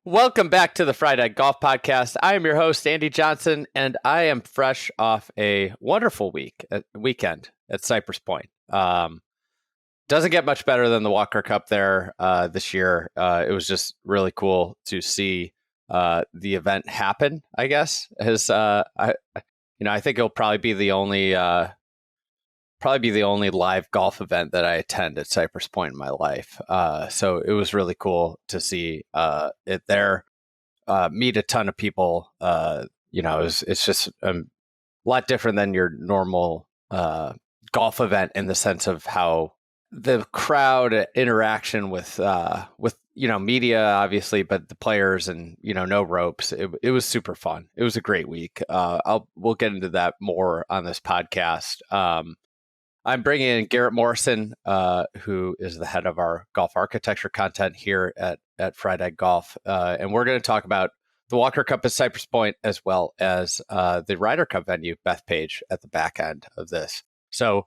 Welcome back to the Friday Golf Podcast. I am your host, Andy Johnson, and I am fresh off a wonderful weekend at Cypress Point. Doesn't get much better than the Walker Cup there this year. It was just really cool to see the event happen, I guess. I think it'll probably be the only live golf event that I attend at Cypress Point in my life. So it was really cool to see it there, meet a ton of people. It's just a lot different than your normal golf event in the sense of how the crowd interaction with media, obviously, but the players and, no ropes. It was super fun. It was a great week. We'll get into that more on this podcast. I'm bringing in Garrett Morrison, who is the head of our golf architecture content here at Friday Golf. And we're going to talk about the Walker Cup at Cypress Point, as well as the Ryder Cup venue, Bethpage, at the back end of this. So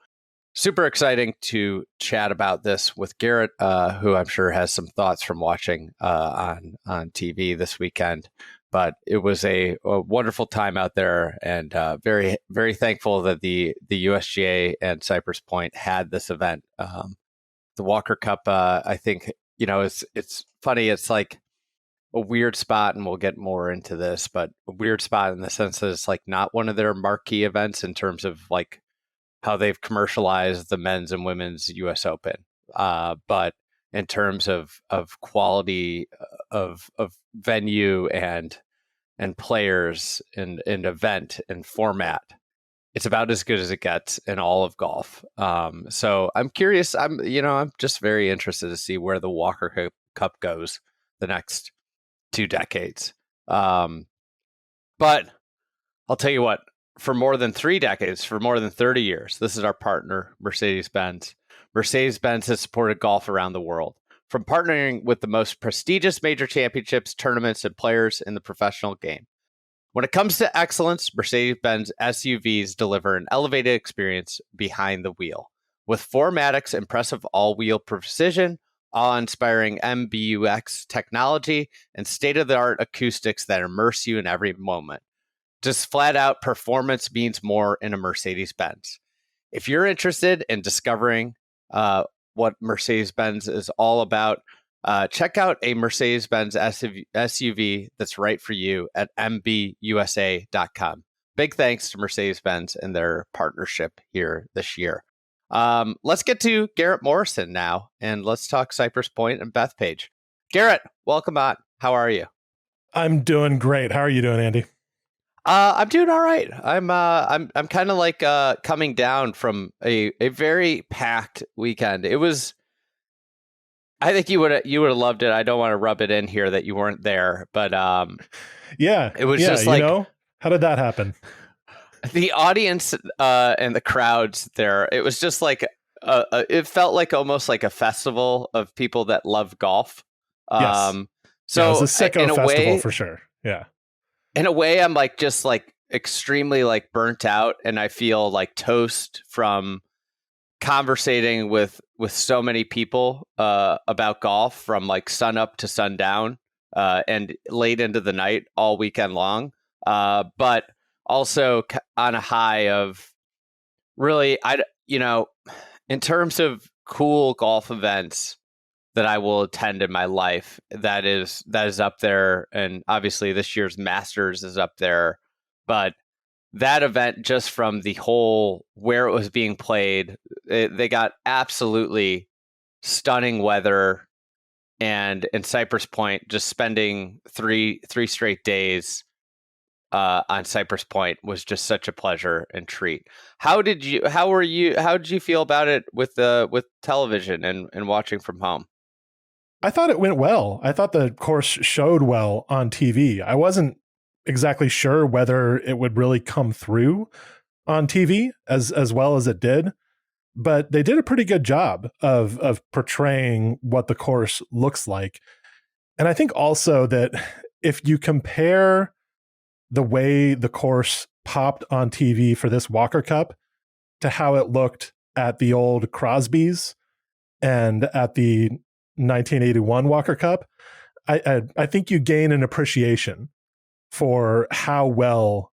super exciting to chat about this with Garrett, who I'm sure has some thoughts from watching on TV this weekend. But it was a wonderful time out there, and very, very thankful that the USGA and Cypress Point had this event. The Walker Cup, I think, it's funny. It's like a weird spot, and we'll get more into this, but a weird spot in the sense that it's like not one of their marquee events in terms of like how they've commercialized the men's and women's US Open. But in terms of quality of venue and players and event and format, it's about as good as it gets in all of golf. So I'm curious. I'm just very interested to see where the Walker Cup goes the next 2 decades. But I'll tell you what, for more than 3 decades, for more than 30 years, this is our partner, Mercedes-Benz. Mercedes-Benz has supported golf around the world, from partnering with the most prestigious major championships, tournaments, and players in the professional game. When it comes to excellence, Mercedes-Benz SUVs deliver an elevated experience behind the wheel. With 4MATIC's impressive all-wheel precision, awe-inspiring MBUX technology, and state-of-the-art acoustics that immerse you in every moment. Just flat-out performance means more in a Mercedes-Benz. If you're interested in discovering what Mercedes-Benz is all about, check out a Mercedes-Benz SUV that's right for you at mbusa.com. Big thanks to Mercedes-Benz and their partnership here this year. Let's get to Garrett Morrison now, and let's talk Cypress Point and Bethpage. Garrett, welcome on. How are you? I'm doing great. How are you doing, Andy? I'm doing all right. I'm kind of like coming down from a very packed weekend. It was. I think you would have loved it. I don't want to rub it in here that you weren't there, but yeah, it was just like, how did that happen? The audience and the crowds there. It was just like it felt like almost like a festival of people that love golf. Yes. So it was a sicko festival for sure. Yeah. In a way, I'm like just like extremely like burnt out, and I feel like toast from conversating with so many people about golf from like sun up to sundown and late into the night all weekend long. But also on a high of really, in terms of cool golf events that I will attend in my life, that is up there. And obviously this year's Masters is up there, but that event, just from the whole where it was being played, they got absolutely stunning weather, and in Cypress Point, just spending three straight days on Cypress Point was just such a pleasure and treat. How did you feel about it with television and watching from home? I thought it went well. I thought the course showed well on TV. I wasn't exactly sure whether it would really come through on TV as well as it did, but they did a pretty good job of portraying what the course looks like. And I think also that if you compare the way the course popped on TV for this Walker Cup to how it looked at the old Crosby's and at the 1981 Walker Cup, I think you gain an appreciation for how well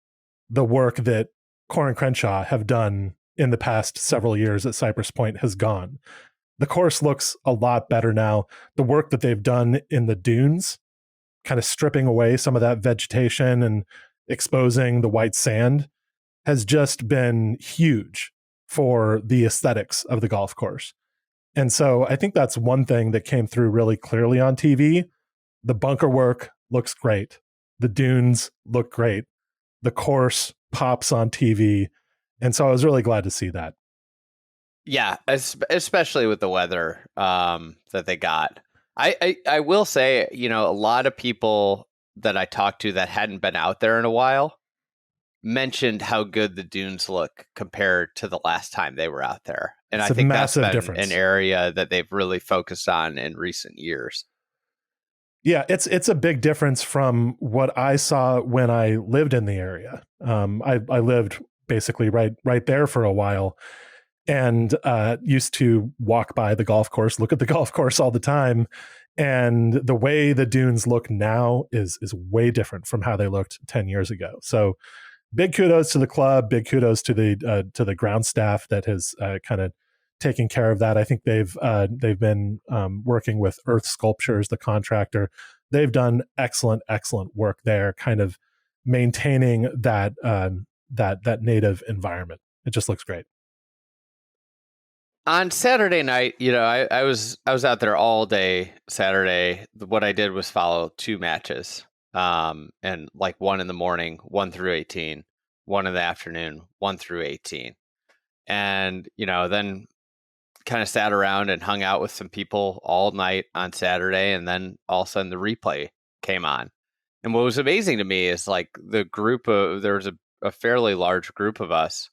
the work that Core and Crenshaw have done in the past several years at Cypress Point has gone. The course looks a lot better now. The work that they've done in the dunes, kind of stripping away some of that vegetation and exposing the white sand, has just been huge for the aesthetics of the golf course. And so I think that's one thing that came through really clearly on TV. The bunker work looks great. The dunes look great. The course pops on TV. And so I was really glad to see that. Yeah, especially with the weather that they got. I will say, a lot of people that I talked to that hadn't been out there in a while mentioned how good the dunes look compared to the last time they were out there. And It's I a think that's massive been difference. an area that they've really focused on in recent years. Yeah, it's a big difference from what I saw when I lived in the area. I lived basically right there for a while, and used to walk by the golf course, look at the golf course all the time. And the way the dunes look now is way different from how they looked 10 years ago. So big kudos to the club, big kudos to the ground staff that has kind of taken care of that. I think they've been working with Earth Sculptures, the contractor. They've done excellent work there, kind of maintaining that that native environment. It just looks great. On Saturday night, I was out there all day Saturday. What I did was follow two matches, and like one in the morning, 1 through 18, one in the afternoon, 1 through 18, and then kind of sat around and hung out with some people all night on Saturday, and then all of a sudden the replay came on. And what was amazing to me is like there was a fairly large group of us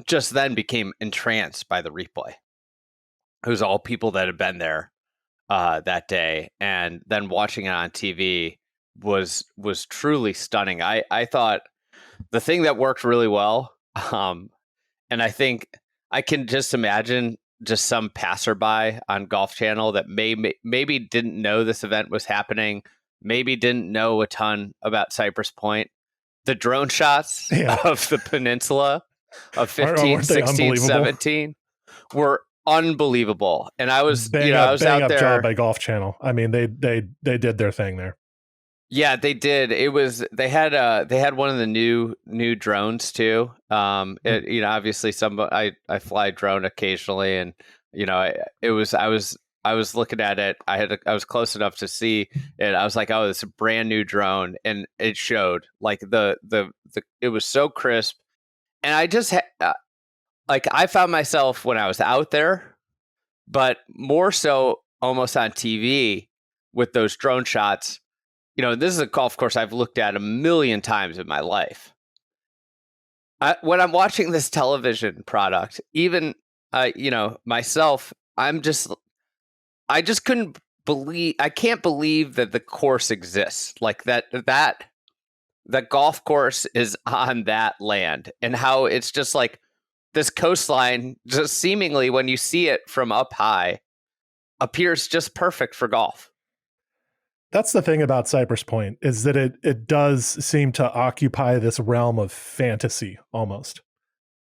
just then became entranced by the replay. It was all people that had been there that day, and then watching it on TV was truly stunning. I thought the thing that worked really well, and I think I can just imagine just some passerby on Golf Channel that maybe didn't know this event was happening, maybe didn't know a ton about Cypress Point. The drone shots of the peninsula of 15, 16, 17 were unbelievable. And I was, I was out there. Job by Golf Channel. I mean, they did their thing there. Yeah, they did. They had one of the new drones too. Obviously I fly drone occasionally, and I was looking at it. I was close enough to see it. I was like, oh, it's a brand new drone, and it showed like it was so crisp. And I just I found myself when I was out there, but more so almost on TV with those drone shots. This is a golf course I've looked at a million times in my life. When I'm watching this television product, even myself, I can't believe that the course exists, like that golf course is on that land, and how it's just like this coastline, just seemingly when you see it from up high, appears just perfect for golf. That's the thing about Cypress Point, is that it does seem to occupy this realm of fantasy almost.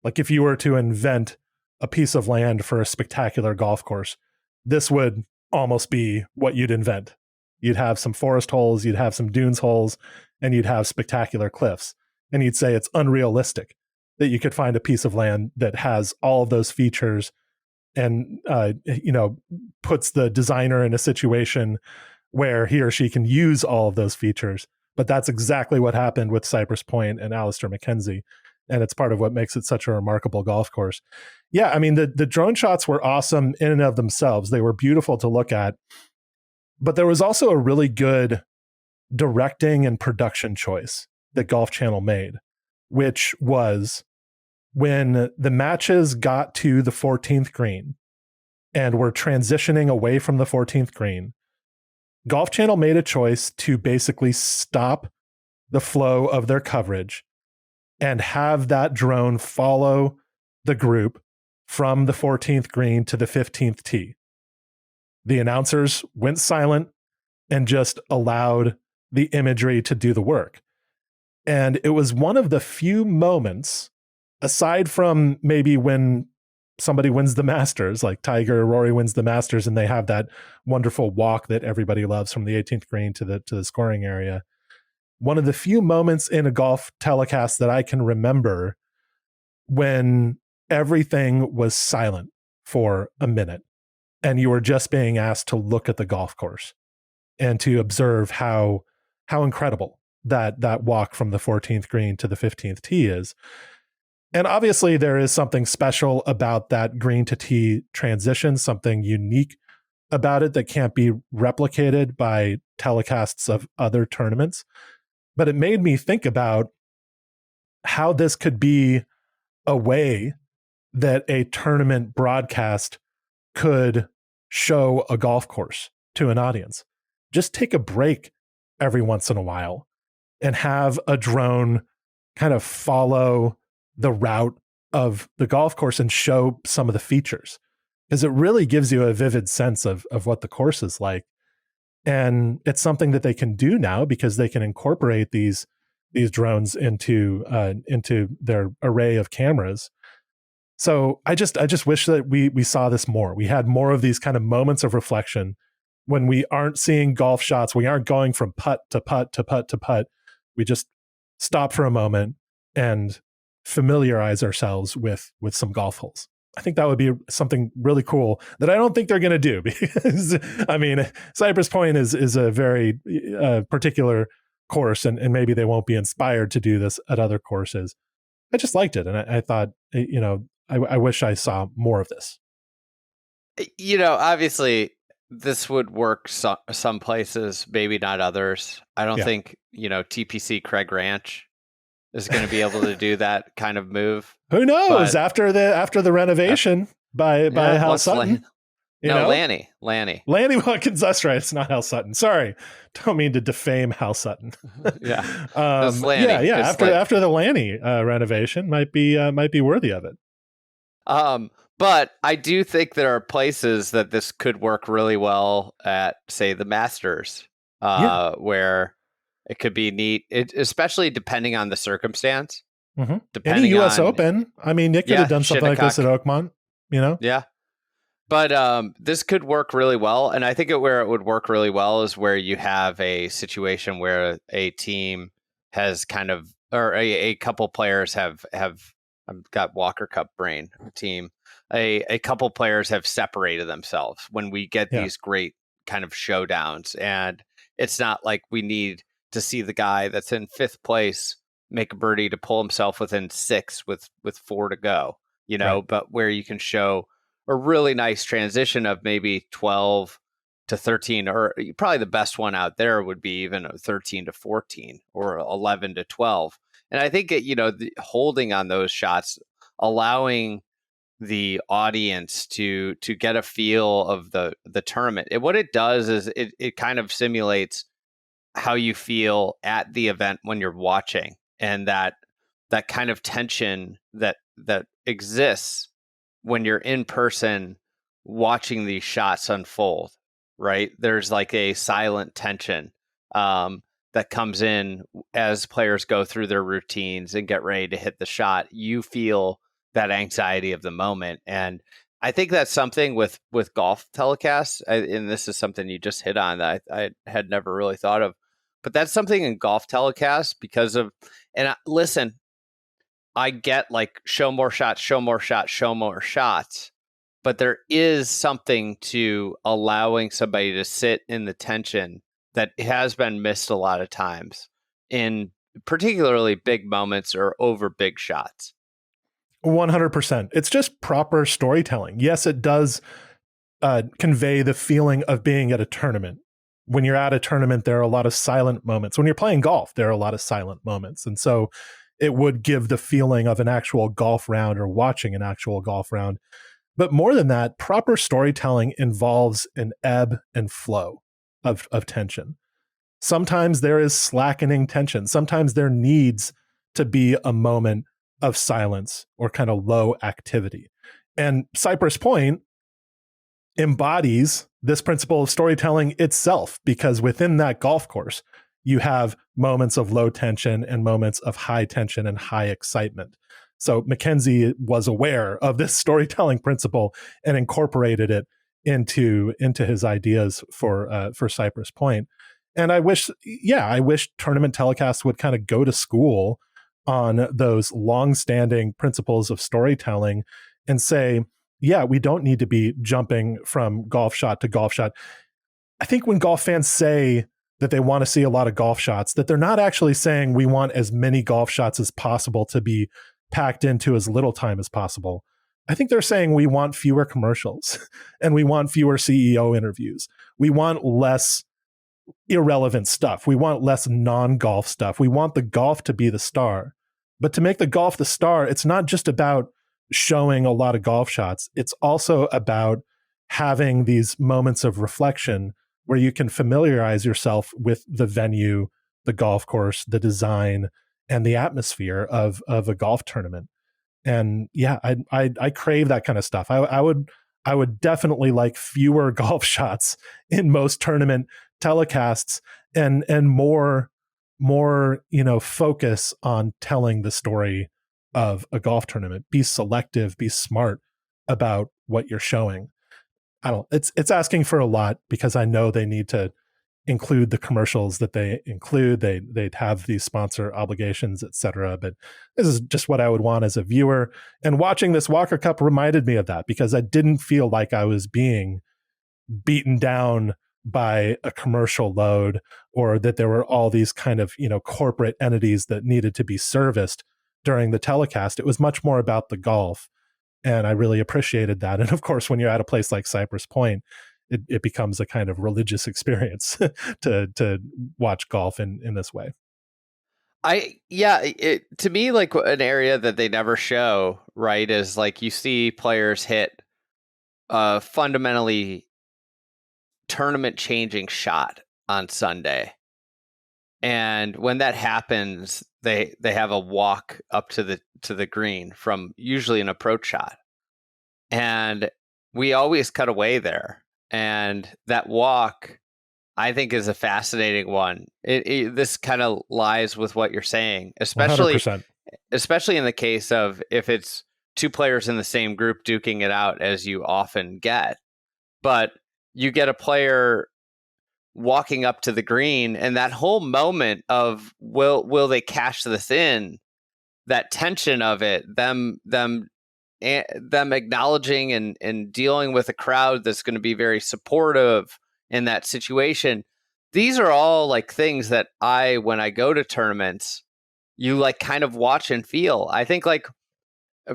Like if you were to invent a piece of land for a spectacular golf course, this would almost be what you'd invent. You'd have some forest holes, you'd have some dunes holes, and you'd have spectacular cliffs. And you'd say it's unrealistic that you could find a piece of land that has all of those features and puts the designer in a situation where he or she can use all of those features. But that's exactly what happened with Cypress Point and Alistair McKenzie. And it's part of what makes it such a remarkable golf course. Yeah, I mean, the drone shots were awesome in and of themselves. They were beautiful to look at. But there was also a really good directing and production choice that Golf Channel made, which was when the matches got to the 14th green and were transitioning away from the 14th green, Golf Channel made a choice to basically stop the flow of their coverage and have that drone follow the group from the 14th green to the 15th tee. The announcers went silent. and just allowed the imagery to do the work. And it was one of the few moments, aside from maybe when somebody wins the Masters, like Tiger or Rory wins the Masters, and they have that wonderful walk that everybody loves from the 18th green to the scoring area. One of the few moments in a golf telecast that I can remember when everything was silent for a minute and you were just being asked to look at the golf course and to observe how incredible that walk from the 14th green to the 15th tee is. And obviously there is something special about that green to tee transition, something unique about it that can't be replicated by telecasts of other tournaments. But it made me think about how this could be a way that a tournament broadcast could show a golf course to an audience. Just take a break every once in a while and have a drone kind of follow the route of the golf course and show some of the features, because it really gives you a vivid sense of what the course is like. And it's something that they can do now because they can incorporate these drones into their array of cameras. So I just wish that we saw this more. We had more of these kind of moments of reflection when we aren't seeing golf shots. We aren't going from putt to putt to putt to putt. We just stop for a moment and familiarize ourselves with some golf holes. I think that would be something really cool that I don't think they're going to do, because I mean, Cypress Point is a very particular course, and maybe they won't be inspired to do this at other courses. I just liked it, and I thought, I wish I saw more of this. Obviously, this would work some places, maybe not others. I don't think TPC Craig Ranch is going to be able to do that kind of move. Who knows? But after the renovation by Hal Sutton. Lanny Watkins. That's right. It's not Hal Sutton. Sorry, don't mean to defame Hal Sutton. Yeah, After the Lanny renovation, might be worthy of it. But I do think there are places that this could work really well at, say, the Masters, where it could be neat, especially depending on the circumstance. Mm-hmm. Any U.S. Open. I mean, Nick could have done something like this at Oakmont, Yeah. But this could work really well. And I think where it would work really well is where you have a situation where a team has kind of, or a couple players have I've got Walker Cup brain team. A couple players have separated themselves when we get these great kind of showdowns. And it's not like we need to see the guy that's in 5th place make a birdie to pull himself within 6 with 4 to go, right. But where you can show a really nice transition of maybe 12 to 13, or probably the best one out there would be even a 13 to 14 or 11 to 12. And I think, holding on those shots, allowing the audience to get a feel of the tournament. What it does is it kind of simulates how you feel at the event when you're watching, and that kind of tension that exists when you're in person watching these shots unfold, right? There's like a silent tension that comes in as players go through their routines and get ready to hit the shot. You feel that anxiety of the moment. And I think that's something with golf telecasts, and this is something you just hit on that I had never really thought of, but that's something in golf telecasts because of, and listen, I get like show more shots, but there is something to allowing somebody to sit in the tension that has been missed a lot of times in particularly big moments or over big shots. 100%. It's just proper storytelling. Yes, it does convey the feeling of being at a tournament. When you're at a tournament, there are a lot of silent moments. When you're playing golf, there are a lot of silent moments. And so it would give the feeling of an actual golf round or watching an actual golf round. But more than that, proper storytelling involves an ebb and flow of tension. Sometimes there is slackening tension. Sometimes there needs to be a moment of silence or kind of low activity. And Cypress Point embodies this principle of storytelling itself, because within that golf course, you have moments of low tension and moments of high tension and high excitement. So Mackenzie was aware of this storytelling principle and incorporated it into his ideas for Cypress Point. And I wish tournament telecasts would kind of go to school on those long-standing principles of storytelling and say, yeah, we don't need to be jumping from golf shot to golf shot. I think when golf fans say that they want to see a lot of golf shots, that they're not actually saying we want as many golf shots as possible to be packed into as little time as possible. I think they're saying we want fewer commercials and we want fewer CEO interviews. We want less irrelevant stuff. We want less non-golf stuff. We want the golf to be the star. But to make the golf the star, it's not just about showing a lot of golf shots. It's also about having these moments of reflection where you can familiarize yourself with the venue, the golf course, the design, and the atmosphere of a golf tournament. And yeah, I crave that kind of stuff. I would definitely like fewer golf shots in most tournament telecasts and more focus on telling the story of a golf tournament. Be selective, be smart about what you're showing. It's asking for a lot, because I know they need to include the commercials that they include. They'd have these sponsor obligations, etc. But this is just what I would want as a viewer. And watching this Walker Cup reminded me of that, because I didn't feel like I was being beaten down by a commercial load, or that there were all these kind of, corporate entities that needed to be serviced during the telecast. It was much more about the golf. And I really appreciated that. And of course, when you're at a place like Cypress Point, it becomes a kind of religious experience to watch golf in this way. To me, like, an area that they never show, right, is like you see players hit a fundamentally tournament changing shot on Sunday. And when that happens, they have a walk up to the green from usually an approach shot. And we always cut away there. And that walk, I think, is a fascinating one. This kind of lies with what you're saying, especially 100%. Especially in the case of if it's two players in the same group duking it out, as you often get. But you get a player walking up to the green, and that whole moment of will they cash this in, that tension of it, them acknowledging and dealing with a crowd that's going to be very supportive in that situation. These are all like things that when I go to tournaments, you like kind of watch and feel. I think, like,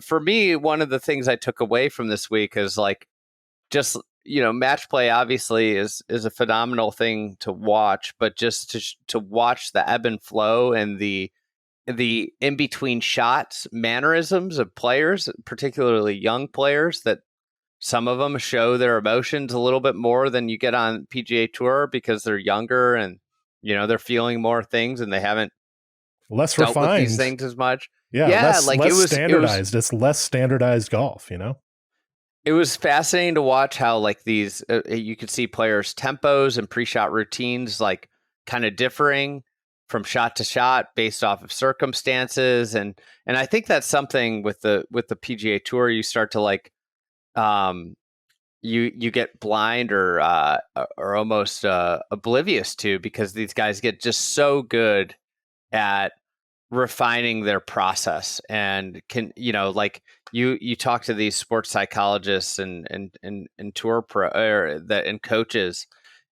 for me, one of the things I took away from this week is like, just, match play obviously is a phenomenal thing to watch, but just to watch the ebb and flow and the in between shots mannerisms of players, particularly young players, that some of them show their emotions a little bit more than you get on PGA Tour, because they're younger and they're feeling more things and they haven't less dealt refined with these things as much. Less standardized. It was It's less standardized golf. It was fascinating to watch how, like, these you could see players' tempos and pre-shot routines like kind of differing from shot to shot based off of circumstances, and I think that's something with the PGA Tour you start to like you get blind or almost oblivious to, because these guys get just so good at refining their process, and can like you talk to these sports psychologists and tour pro and coaches,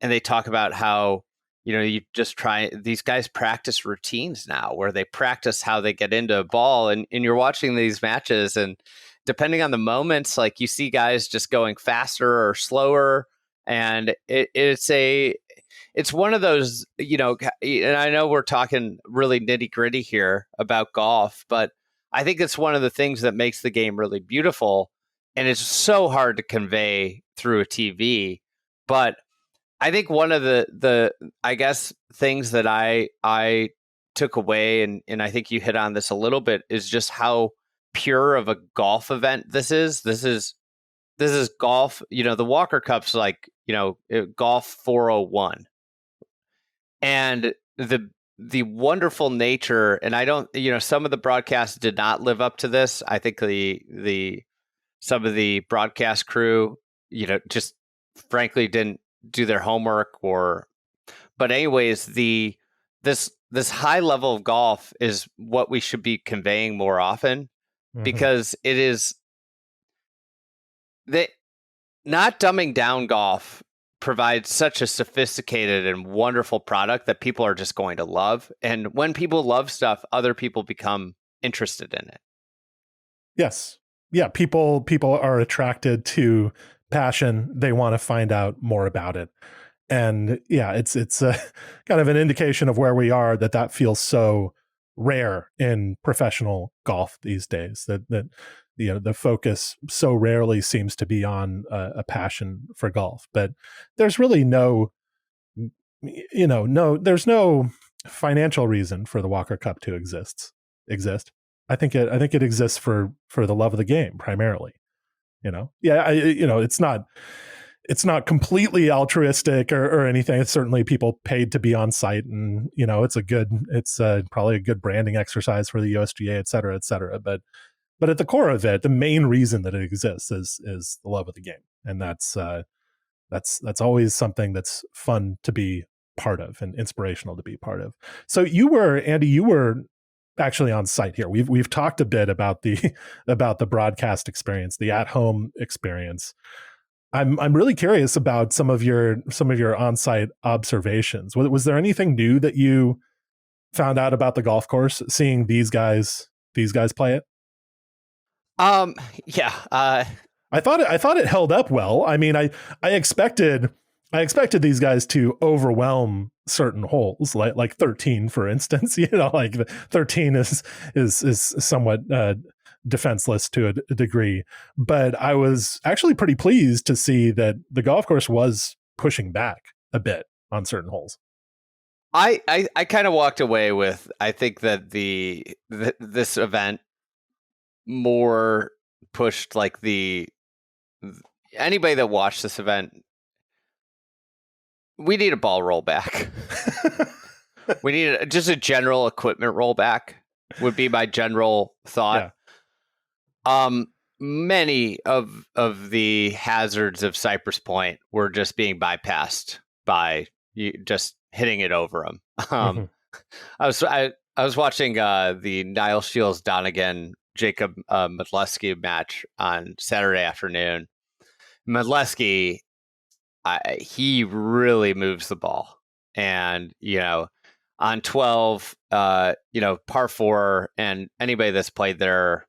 and they talk about how you just try, these guys practice routines now where they practice how they get into a ball, and you're watching these matches, and depending on the moments, like, you see guys just going faster or slower, and it's one of those, and I know we're talking really nitty gritty here about golf, but I think it's one of the things that makes the game really beautiful, and it's so hard to convey through a TV. But I think one of the I guess things that I took away, and I think you hit on this a little bit, is just how pure of a golf event this is. This is golf. The Walker Cup's like golf 401, and the wonderful nature. And I don't, some of the broadcasts did not live up to this. I think some of the broadcast crew, just frankly didn't do their homework, but anyways, this high level of golf is what we should be conveying more often, because it is not dumbing down golf provides such a sophisticated and wonderful product that people are just going to love. And when people love stuff, other people become interested in it. Yes. Yeah. People are attracted to passion. They want to find out more about it. And yeah, it's kind of an indication of where we are, that feels so rare in professional golf these days, that the focus so rarely seems to be on a passion for golf. But there's really there's no financial reason for the Walker Cup to exist. I think it exists for the love of the game primarily. It's not completely altruistic or anything. It's certainly people paid to be on site, and it's probably a good branding exercise for the USGA, et cetera, et cetera. But at the core of it, the main reason that it exists is the love of the game, and that's always something that's fun to be part of and inspirational to be part of. So Andy, you were actually on site here. We've talked a bit about the broadcast experience, the at home experience. I'm really curious about some of your on-site observations. Was there anything new that you found out about the golf course seeing these guys play it? Yeah. I thought it held up well. I mean, I expected these guys to overwhelm certain holes, like 13, for instance. Like 13 is somewhat defenseless to a degree, but I was actually pretty pleased to see that the golf course was pushing back a bit on certain holes. I kind of walked away with, I think that this event more pushed like anybody that watched this event, we need a ball rollback. We need just a general equipment rollback would be my general thought. Yeah. Many of the hazards of Cypress Point were just being bypassed by just hitting it over them. I was watching the Niall Shields Donegan Jacob Medleski match on Saturday afternoon. Medleski, he really moves the ball, and on 12, par 4, and anybody that's played there,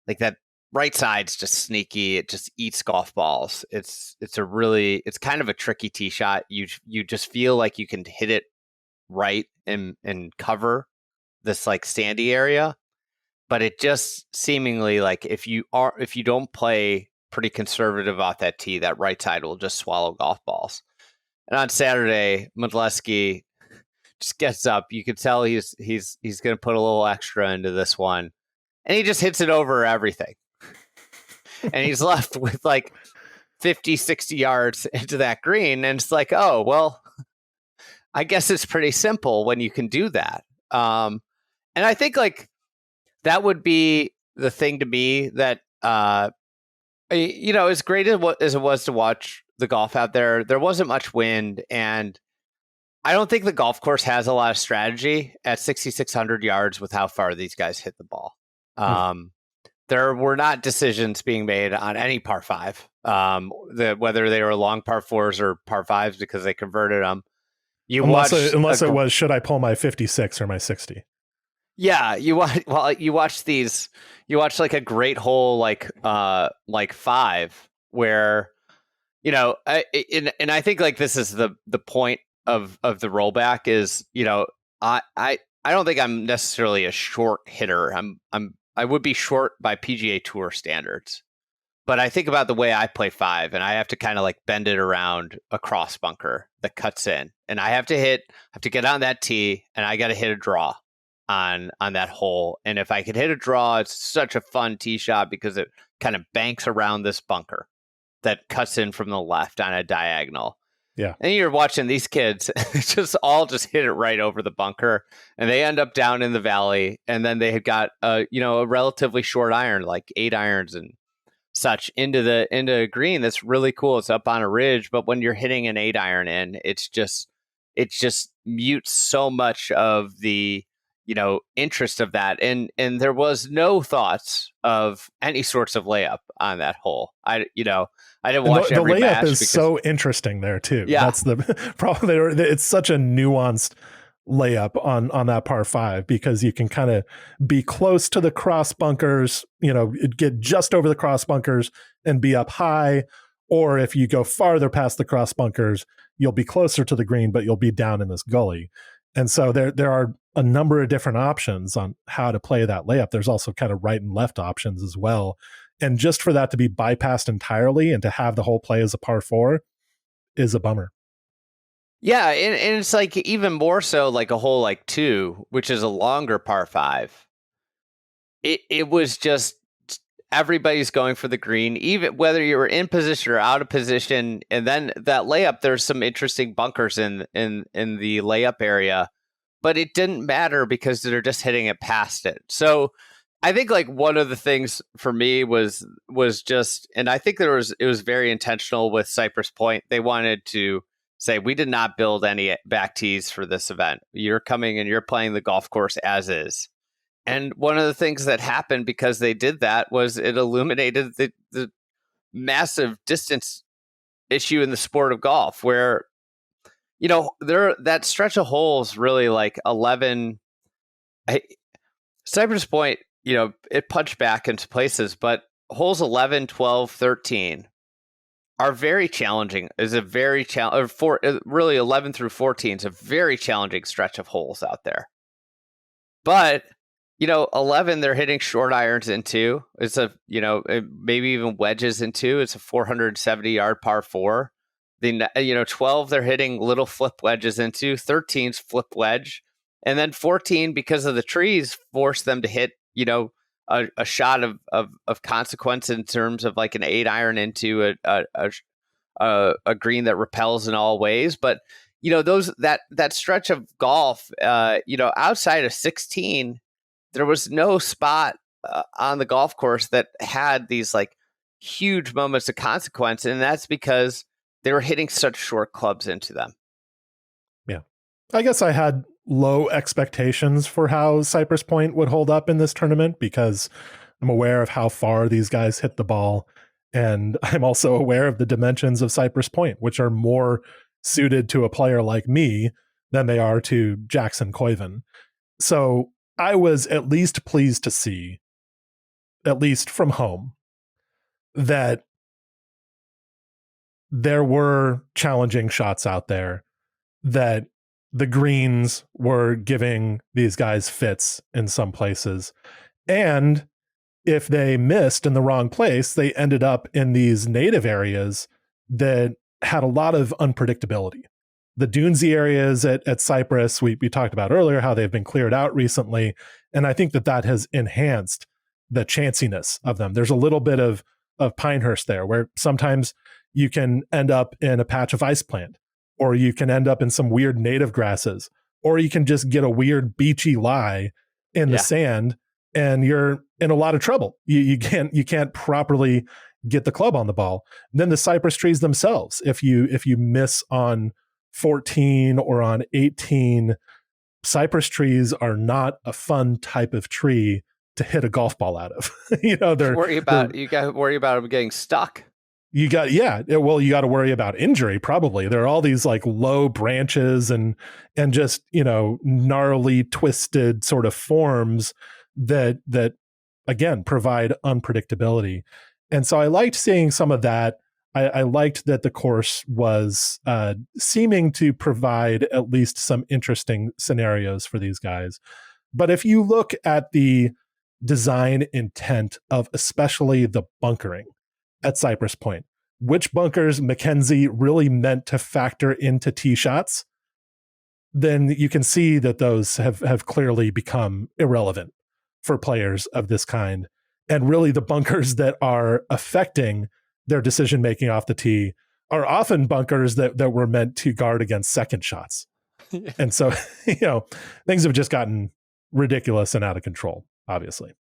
like that right side's just sneaky. It just eats golf balls. It's kind of a tricky tee shot. You just feel like you can hit it right and cover this like sandy area, but it just seemingly like if you don't play pretty conservative off that tee, that right side will just swallow golf balls. And on Saturday, Medleski just gets up. You could tell he's going to put a little extra into this one, and he just hits it over everything. And he's left with like 50, 60 yards into that green, and it's like, oh well, I guess it's pretty simple when you can do that. And I think like that would be the thing to me that as great as it was to watch the golf out there, there wasn't much wind, and I don't think the golf course has a lot of strategy at 6,600 yards with how far these guys hit the ball. There were not decisions being made on any par 5, whether they were long par 4s or par 5s, because they converted them. Unless it was, should I pull my 56 or my 60? Yeah, you watch like a great hole like 5 where and I think like this is the point of the rollback is I don't think I'm necessarily a short hitter. I would be short by PGA Tour standards, but I think about the way I play 5, and I have to kind of like bend it around a cross bunker that cuts in, and I have to get on that tee, and I got to hit a draw on that hole. And if I could hit a draw, it's such a fun tee shot because it kind of banks around this bunker that cuts in from the left on a diagonal. Yeah. And you're watching these kids just all just hit it right over the bunker, and they end up down in the valley. And then they had got a relatively short iron, like 8 irons and such, into a green that's really cool. It's up on a ridge, but when you're hitting an 8 iron in, it just mutes so much of the interest of that. And there was no thoughts of any sorts of layup on that hole. I didn't watch every layup match is so interesting there too. Yeah. That's the problem. It's such a nuanced layup on that par 5, because you can kind of be close to the cross bunkers, get just over the cross bunkers and be up high. Or if you go farther past the cross bunkers, you'll be closer to the green, but you'll be down in this gully. And so there are a number of different options on how to play that layup. There's also kind of right and left options as well. And just for that to be bypassed entirely and to have the whole play as a par 4 is a bummer. Yeah, and it's like even more so like a hole like 2, which is a longer par 5. It was just everybody's going for the green, even whether you were in position or out of position. And then that layup, there's some interesting bunkers in the layup area, but it didn't matter because they're just hitting it past it. So I think like one of the things for me was just, and I think it was very intentional with Cypress Point. They wanted to say, we did not build any back tees for this event. You're coming and you're playing the golf course as is. And one of the things that happened because they did that was it illuminated the massive distance issue in the sport of golf, where, that stretch of holes really like 11. Cypress Point, it punched back into places, but holes 11, 12, 13 are very challenging. Is a very really 11 through 14 is a very challenging stretch of holes out there. But 11, they're hitting short irons into. It's a, maybe even wedges into. It's a 470-yard par 4. 12, they're hitting little flip wedges into. 13's flip wedge. And then 14, because of the trees, force them to hit, a shot of consequence in terms of like an 8 iron into a green that repels in all ways. But, that stretch of golf, outside of 16, there was no spot on the golf course that had these like huge moments of consequence. And that's because they were hitting such short clubs into them. Yeah. I guess I had low expectations for how Cypress Point would hold up in this tournament, because I'm aware of how far these guys hit the ball. And I'm also aware of the dimensions of Cypress Point, which are more suited to a player like me than they are to Jackson Koiven. So I was at least pleased to see, at least from home, that there were challenging shots out there, that the greens were giving these guys fits in some places. And if they missed in the wrong place, they ended up in these native areas that had a lot of unpredictability. The dunesy areas at Cypress, we talked about earlier, how they've been cleared out recently. And I think that has enhanced the chanciness of them. There's a little bit of Pinehurst there, where sometimes you can end up in a patch of ice plant, or you can end up in some weird native grasses, or you can just get a weird beachy lie in the sand, and you're in a lot of trouble. You can't properly get the club on the ball. And then the cypress trees themselves, if you miss on 14 or on 18, cypress trees are not a fun type of tree to hit a golf ball out of. You got to worry about them getting stuck. You got to worry about injury. Probably there are all these like low branches and just, gnarly twisted sort of forms that again provide unpredictability. And so I liked seeing some of that. I liked that the course was seeming to provide at least some interesting scenarios for these guys. But if you look at the design intent of especially the bunkering at Cypress Point, which bunkers Mackenzie really meant to factor into tee shots, then you can see that those have clearly become irrelevant for players of this kind. And really the bunkers that are affecting their decision making off the tee are often bunkers that were meant to guard against second shots. And so, things have just gotten ridiculous and out of control, obviously.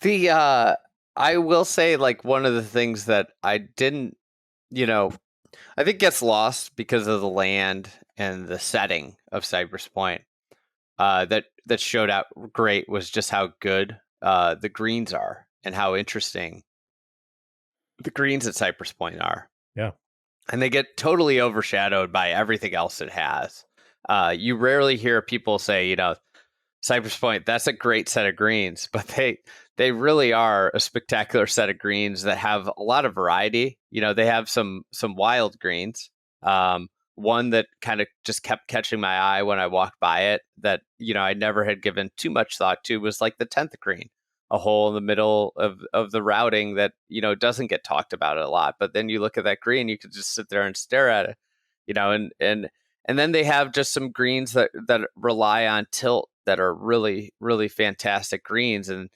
I will say, like, one of the things that I didn't, I think gets lost because of the land and the setting of Cypress Point, that showed out great was just how good the greens are and how interesting the greens at Cypress Point are. Yeah. And they get totally overshadowed by everything else it has. You rarely hear people say, Cypress Point, that's a great set of greens, but they really are a spectacular set of greens that have a lot of variety. They have some wild greens. One that kind of just kept catching my eye when I walked by it that, I never had given too much thought to was like the 10th green, a hole in the middle of the routing that, doesn't get talked about a lot. But then you look at that green, you could just sit there and stare at it, and then they have just some greens that rely on tilt that are really, really fantastic greens. And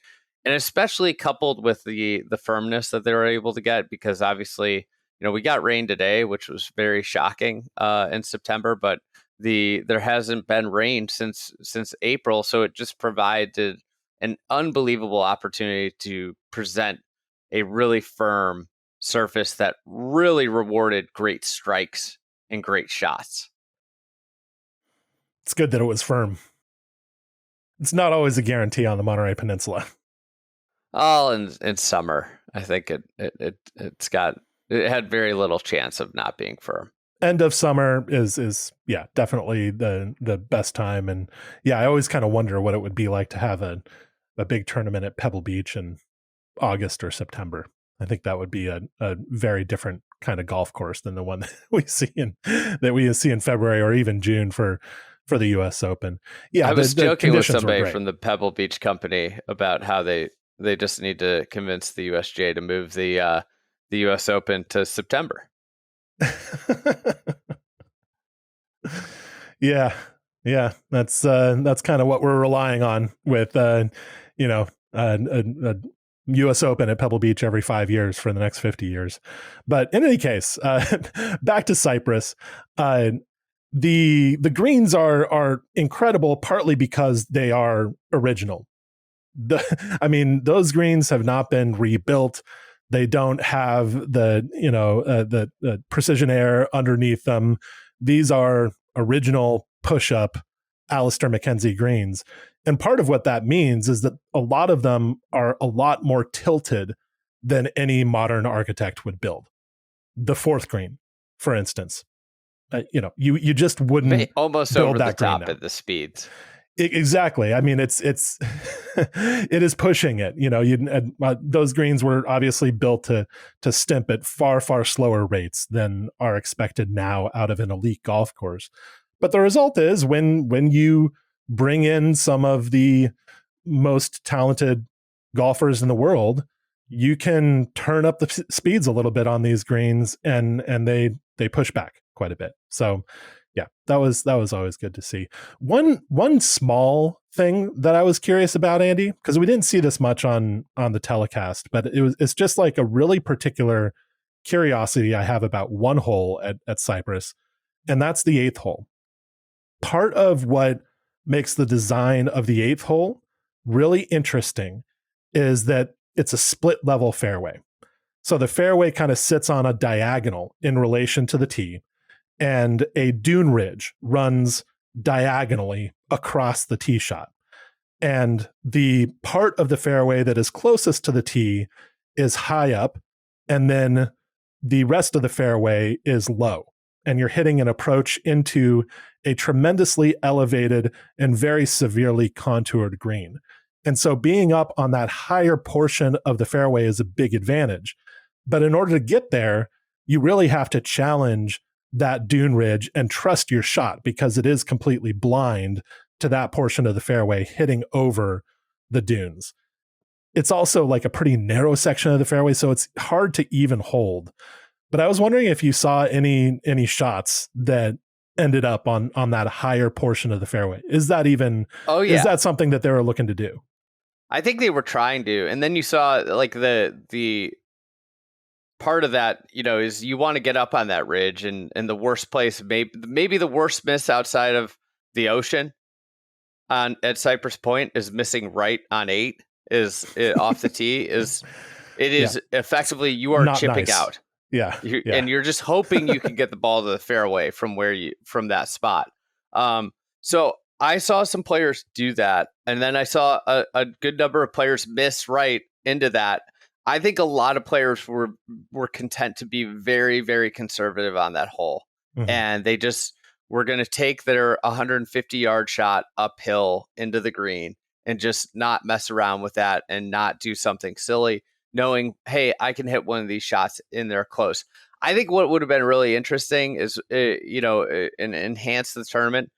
especially coupled with the firmness that they were able to get, because obviously, we got rain today, which was very shocking in September, but there hasn't been rain since April. So it just provided an unbelievable opportunity to present a really firm surface that really rewarded great strikes and great shots. It's good that it was firm. It's not always a guarantee on the Monterey Peninsula. All in summer, I think it had very little chance of not being firm. End of summer is definitely the best time. And I always kind of wonder what it would be like to have a big tournament at Pebble Beach in August or September. I think that would be a very different kind of golf course than the one that we see in February or even June for the U.S. Open. Yeah, I was joking with somebody from the Pebble Beach company about how they just need to convince the USGA to move the U.S. Open to September. Yeah, that's kind of what we're relying on with a U.S. Open at Pebble Beach every 5 years for the next 50 years. But in any case, back to Cypress. The greens are incredible, partly because they are original. Those greens have not been rebuilt. They don't have the precision air underneath them. These are original push-up Alistair McKenzie greens. And part of what that means is that a lot of them are a lot more tilted than any modern architect would build. The fourth green, for instance, you just wouldn't almost build over that the top green at the speeds. Exactly. It's it is pushing it. Those greens were obviously built to stimp at far slower rates than are expected now out of an elite golf course. But the result is when you bring in some of the most talented golfers in the world, you can turn up the speeds a little bit on these greens, and they push back quite a bit. So yeah, that was always good to see. One small thing that I was curious about, Andy, because we didn't see this much on the telecast, but it's just like a really particular curiosity I have about one hole at Cypress, and that's the 8th hole. Part of what makes the design of the 8th hole really interesting is that it's a split level fairway. So the fairway kind of sits on a diagonal in relation to the tee, and a dune ridge runs diagonally across the tee shot. And the part of the fairway that is closest to the tee is high up, and then the rest of the fairway is low. And you're hitting an approach into a tremendously elevated and very severely contoured green. And so being up on that higher portion of the fairway is a big advantage. But in order to get there, you really have to challenge that dune ridge and trust your shot, because it is completely blind to that portion of the fairway hitting over the dunes. It's also like a pretty narrow section of the fairway, so it's hard to even hold. But I was wondering if you saw any shots that ended up on that higher portion of the fairway. Is that even is that something that they were looking to do? I think they were trying to. And then you saw like the part of that, is you want to get up on that ridge, and the worst place, maybe the worst miss outside of the ocean at Cypress Point is missing right on 8 off the tee it Yeah. is effectively you are Not chipping nice. out. Yeah. And you're just hoping you can get the ball to the fairway from that spot. So I saw some players do that, and then I saw a good number of players miss right into that. I think a lot of players were content to be very, very conservative on that hole, and they just were going to take their 150-yard shot uphill into the green and just not mess around with that and not do something silly, knowing, hey, I can hit one of these shots in there close. I think what would have been really interesting is, and enhance the tournament.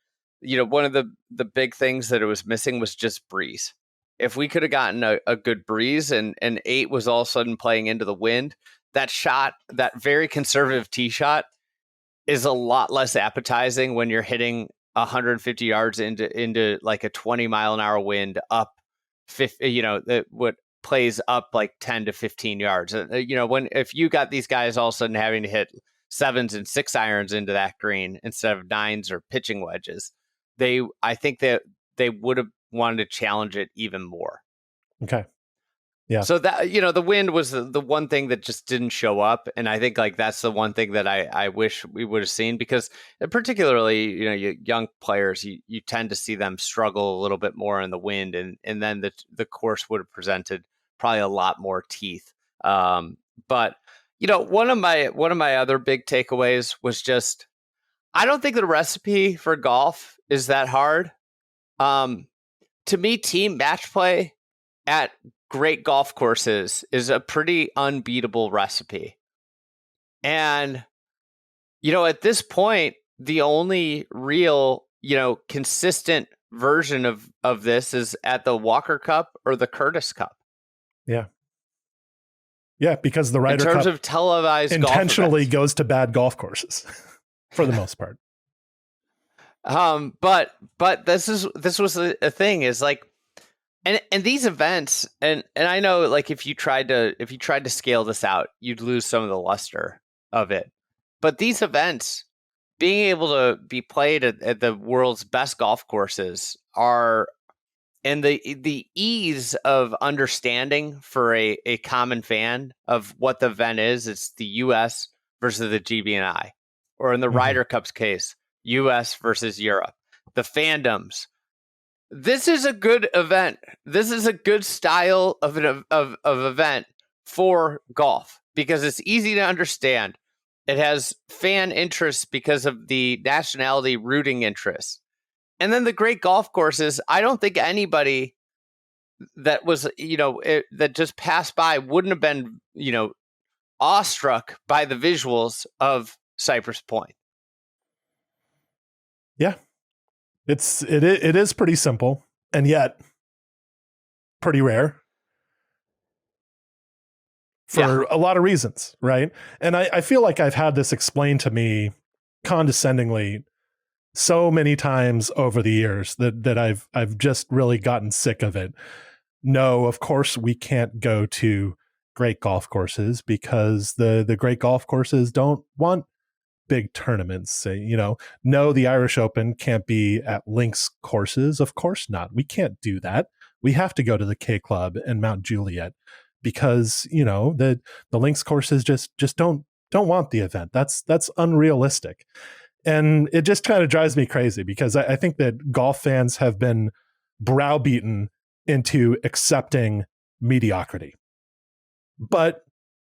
One of the big things that it was missing was just breeze. If we could have gotten a good breeze and 8 was all of a sudden playing into the wind, that shot, that very conservative tee shot, is a lot less appetizing when you're hitting 150 yards into like a 20 mile an hour wind up 50, what plays up like 10 to 15 yards. If you got these guys all of a sudden having to hit 7s and 6 irons into that green instead of 9s or pitching wedges, I think that they would have wanted to challenge it even more. Okay. Yeah. So that, the wind was the one thing that just didn't show up. And I think like that's the one thing that I wish we would have seen, because particularly, you young players, you tend to see them struggle a little bit more in the wind, and then the course would have presented probably a lot more teeth. But one of my other big takeaways was just, I don't think the recipe for golf is that hard. To me, team match play at great golf courses is a pretty unbeatable recipe. And, at this point, the only real, consistent version of this is at the Walker Cup or the Curtis Cup. Yeah. Yeah, because the Ryder Cup, in terms of televised intentionally golf goes to bad golf courses for the most part. But this was a thing, is like, and these events, and I know, like, if you tried to scale this out, you'd lose some of the luster of it. But these events, being able to be played at the world's best golf courses, are, and the ease of understanding for a common fan of what the event is. It's the U.S. versus the GB&I, or in the Ryder Cup's case, U.S. versus Europe. The fandoms. This is a good event. This is a good style of event for golf, because it's easy to understand. It has fan interest because of the nationality rooting interest. And then the great golf courses, I don't think anybody that was, that just passed by wouldn't have been, awestruck by the visuals of Cypress Point. Yeah. It is pretty simple, and yet pretty rare for a lot of reasons, right? And I feel like I've had this explained to me condescendingly so many times over the years that I've just really gotten sick of it. No, of course we can't go to great golf courses because the great golf courses don't want big tournaments. No, the Irish Open can't be at links courses. Of course not. We can't do that. We have to go to the K Club and Mount Juliet because, the links courses just don't want the event. That's unrealistic. And it just kind of drives me crazy, because I think that golf fans have been browbeaten into accepting mediocrity. But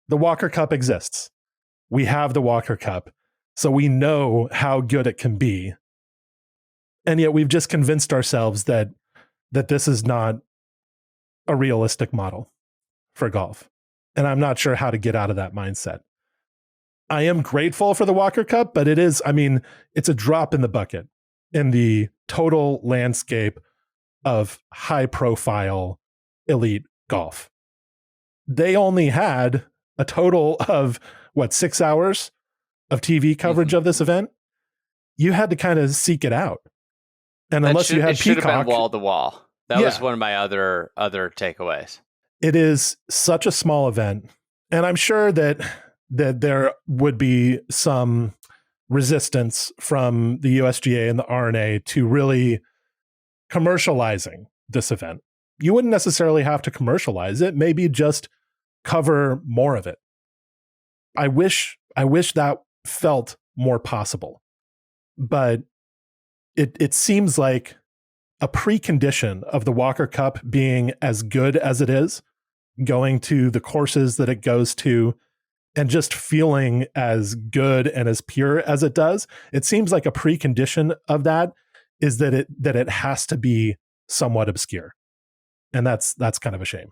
the Walker Cup exists. We have the Walker Cup. So we know how good it can be. And yet we've just convinced ourselves that this is not a realistic model for golf. And I'm not sure how to get out of that mindset. I am grateful for the Walker Cup, but it's a drop in the bucket in the total landscape of high profile elite golf. They only had a total of 6 hours of TV coverage of this event. You had to kind of seek it out. And unless you had Peacock, should have been wall to wall. That was one of my other takeaways. It is such a small event. And I'm sure that that there would be some resistance from the USGA and the R&A to really commercializing this event. You wouldn't necessarily have to commercialize it, maybe just cover more of it. I wish that felt more possible. But it seems like a precondition of the Walker Cup being as good as it is, going to the courses that it goes to, and just feeling as good and as pure as it does. It seems like a precondition of that is that it has to be somewhat obscure. And that's kind of a shame.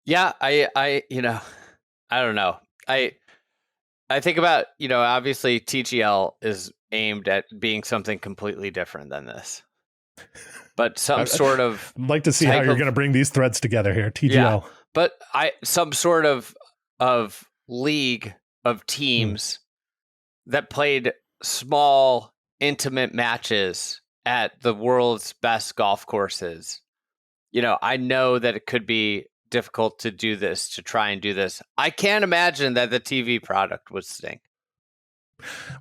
Yeah, I don't know. I think about, obviously TGL is aimed at being something completely different than this. But some sort of I'd like to see how you're going to bring these threads together here. TGL. Yeah, but some sort of league of teams that played small, intimate matches at the world's best golf courses. I know that it could be difficult to try and do this. I can't imagine that the TV product would stink.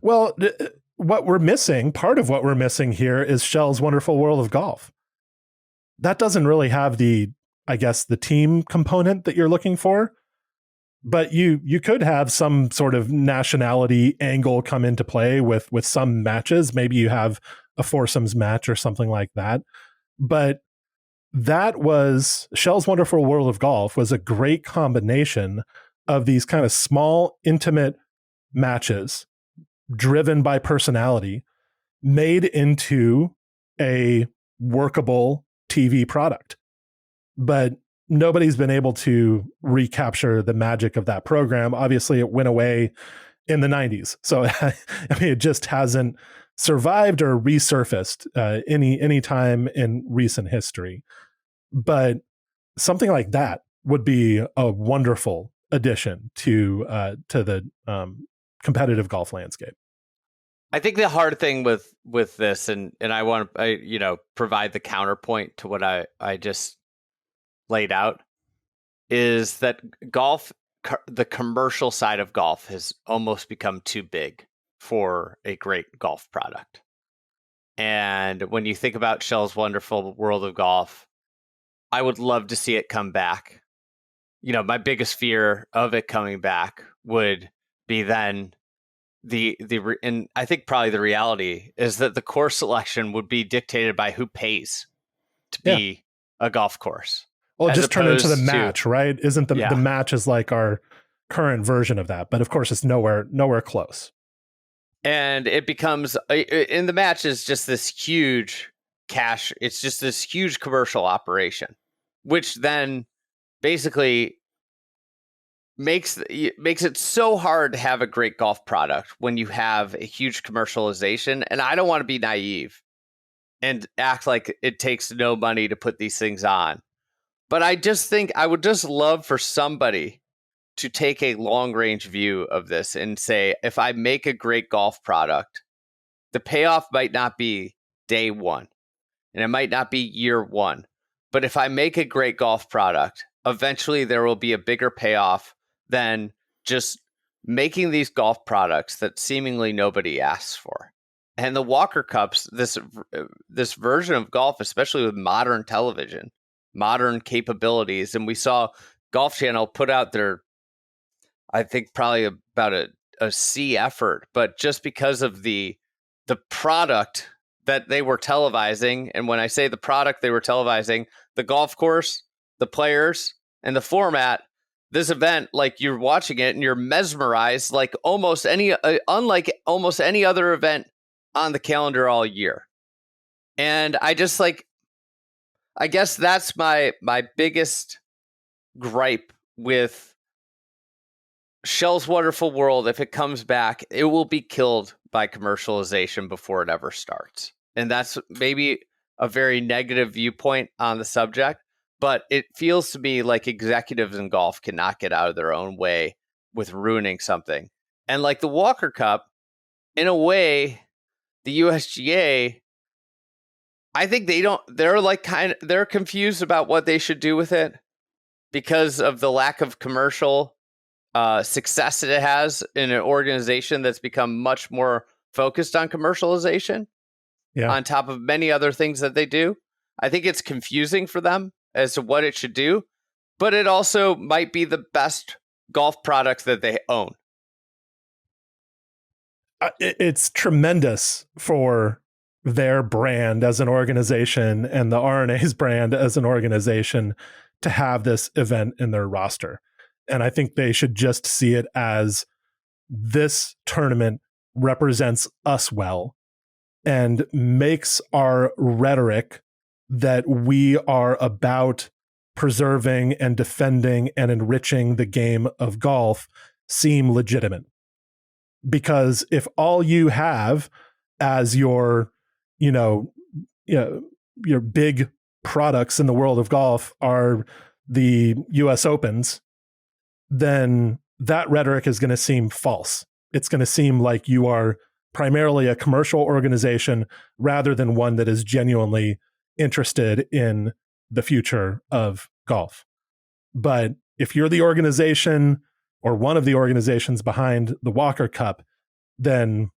Well, what we're missing, part of what we're missing here is Shell's Wonderful World of Golf. That doesn't really have the team component that you're looking for, but you could have some sort of nationality angle come into play with some matches. Maybe you have a foursomes match or something like that. But that was Shell's Wonderful World of Golf was a great combination of these kind of small, intimate matches driven by personality made into a workable TV product. But nobody's been able to recapture the magic of that program. Obviously, it went away in the 90s. So, it just hasn't survived or resurfaced any time in recent history. But something like that would be a wonderful addition to the competitive golf landscape. I think the hard thing with this, and I want to provide the counterpoint to what I just laid out, is that golf, the commercial side of golf, has almost become too big for a great golf product. And when you think about Shell's Wonderful World of Golf, I would love to see it come back. My biggest fear of it coming back would be then and I think probably the reality is that the course selection would be dictated by who pays to be a golf course. Well, just turn into the match, right? Isn't the match is like our current version of that, but of course it's nowhere close. And it becomes in the match is just this huge cash. It's just this huge commercial operation, which then basically makes it so hard to have a great golf product when you have a huge commercialization. And I don't want to be naive and act like it takes no money to put these things on. But I just think I would just love for somebody to take a long range view of this and say, if I make a great golf product, the payoff might not be day one and it might not be year one. But if I make a great golf product, eventually there will be a bigger payoff than just making these golf products that seemingly nobody asks for. And the Walker Cups, this version of golf, especially with modern television, modern capabilities, and we saw Golf Channel put out their, I think probably about a C effort, but just because of the product that they were televising, and when I say the product they were televising, the golf course, the players, and the format, this event, like you're watching it and you're mesmerized like unlike almost any other event on the calendar all year. And I just I guess that's my biggest gripe with Shell's Wonderful World. If it comes back, it will be killed by commercialization before it ever starts. And that's maybe a very negative viewpoint on the subject, but it feels to me like executives in golf cannot get out of their own way with ruining something. And like the Walker Cup, in a way, the USGA, I think they're confused about what they should do with it because of the lack of commercial success that it has in an organization that's become much more focused on commercialization, Yeah. on top of many other things that they do. I think it's confusing for them as to what it should do, but it also might be the best golf product that they own. It's tremendous for their brand as an organization and the RNA's brand as an organization to have this event in their roster. And I think they should just see it as this tournament represents us well and makes our rhetoric that we are about preserving and defending and enriching the game of golf seem legitimate. Because if all you have as your, you know, your big products in the world of golf are the US Opens, then that rhetoric is going to seem false. It's going to seem like you are primarily a commercial organization rather than one that is genuinely interested in the future of golf. But if you're the organization or one of the organizations behind the Walker Cup, then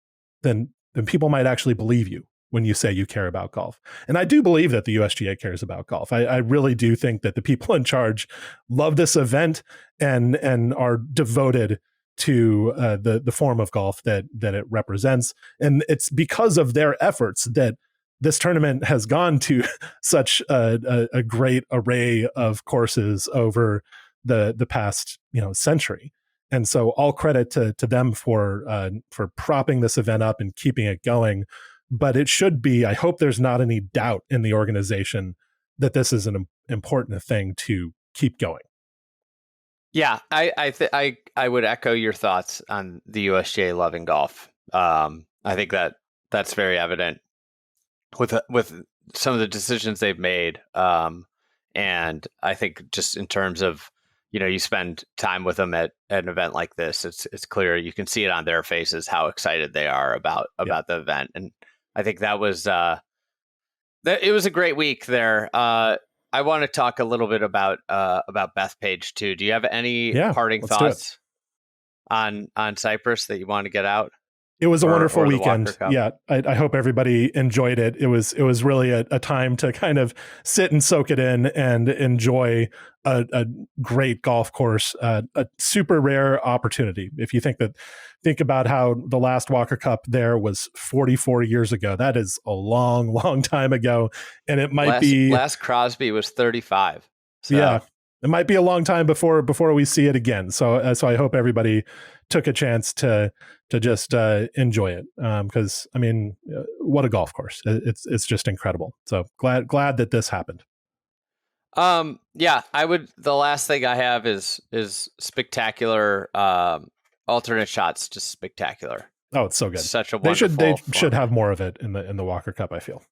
people might actually believe you when you say you care about golf. And I do believe that the USGA cares about golf. I really do think that the people in charge love this event and are devoted to the form of golf that it represents. And it's because of their efforts that this tournament has gone to such a great array of courses over the past century. And so all credit to them for propping this event up and keeping it going. But it should be, I hope there's not any doubt in the organization that this is an important thing to keep going. Yeah, I would echo your thoughts on the USGA loving golf. I think that's very evident with some of the decisions they've made. And I think just in terms of, you spend time with them at an event like this, it's clear. You can see it on their faces how excited they are about the event. And I think that was it was a great week there. I want to talk a little bit about Bethpage too. Do you have any parting thoughts on Cypress that you want to get out? It was a wonderful weekend. Yeah, I hope everybody enjoyed it. It was really a time to kind of sit and soak it in and enjoy a great golf course, a super rare opportunity. If you think about how the last Walker Cup there was 44 years ago, that is a long, long time ago, and it might be last Crosby was 35. So. Yeah, it might be a long time before we see it again. So I hope everybody took a chance to just enjoy it, because I mean, what a golf course! It's just incredible. So glad that this happened. Yeah, I would. The last thing I have is spectacular. Alternate shots, just spectacular. Oh, it's so good. Such a wonderful. They should have more of it in the Walker Cup, I feel.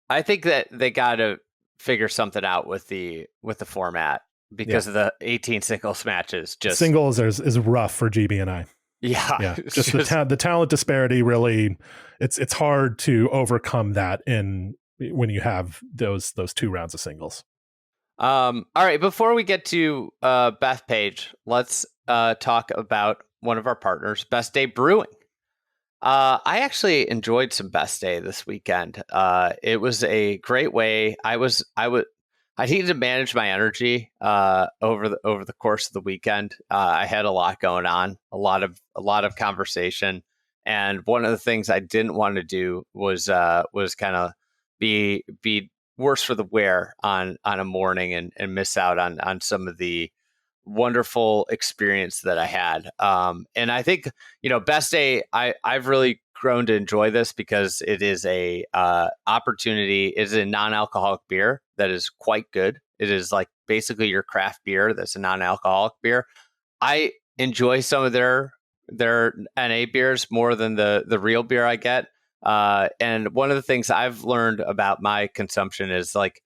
I think that they got to figure something out with the format because of the 18 singles matches. Just singles is rough for GB and I. Yeah. Just the talent disparity really, it's hard to overcome that when you have those 2 rounds of singles. All right, before we get to Bethpage, let's talk about one of our partners, Best Day Brewing. I actually enjoyed some Best Day this weekend. It was a great way. I needed to manage my energy over the course of the weekend. I had a lot going on, a lot of conversation, and one of the things I didn't want to do was kind of be worse for the wear on a morning and miss out on some of the wonderful experience that I had. And I think, Best Day, I've really grown to enjoy this because it is a opportunity. It is a non-alcoholic beer that is quite good. It is like basically your craft beer that's a non-alcoholic beer. I enjoy some of their NA beers more than the real beer I get. And one of the things I've learned about my consumption is like,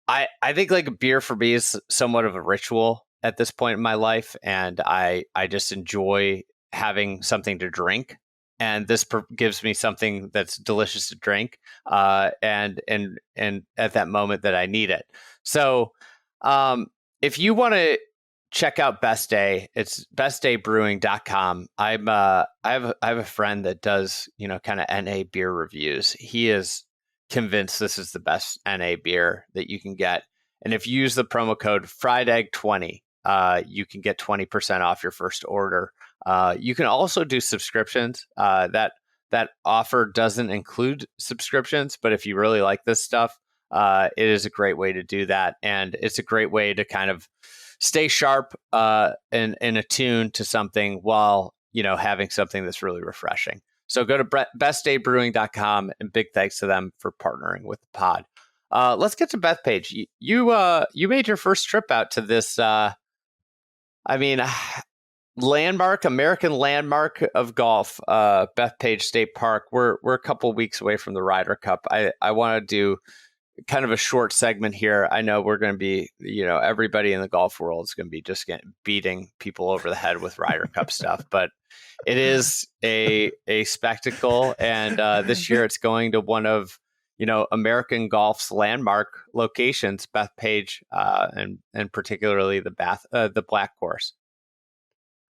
I think like a beer for me is somewhat of a ritual at this point in my life. And I just enjoy having something to drink. And this gives me something that's delicious to drink. And at that moment that I need it. So if you want to check out Best Day. It's bestdaybrewing.com. I have a friend that does, kind of NA beer reviews. He is convinced this is the best NA beer that you can get. And if you use the promo code FriedEgg20, you can get 20% off your first order. You can also do subscriptions. That offer doesn't include subscriptions, but if you really like this stuff, it is a great way to do that. And it's a great way to kind of stay sharp and attuned to something while, having something that's really refreshing. So go to bestdaybrewing.com, and big thanks to them for partnering with the pod. Let's get to Bethpage. You made your first trip out to this, American landmark of golf, Bethpage State Park. We're a couple weeks away from the Ryder Cup. I want to do kind of a short segment here. I know we're going to be, everybody in the golf world is going to be just beating people over the head with Ryder Cup stuff, but it is a spectacle. And this year it's going to one of, American golf's landmark locations, Bethpage, and particularly the Black course.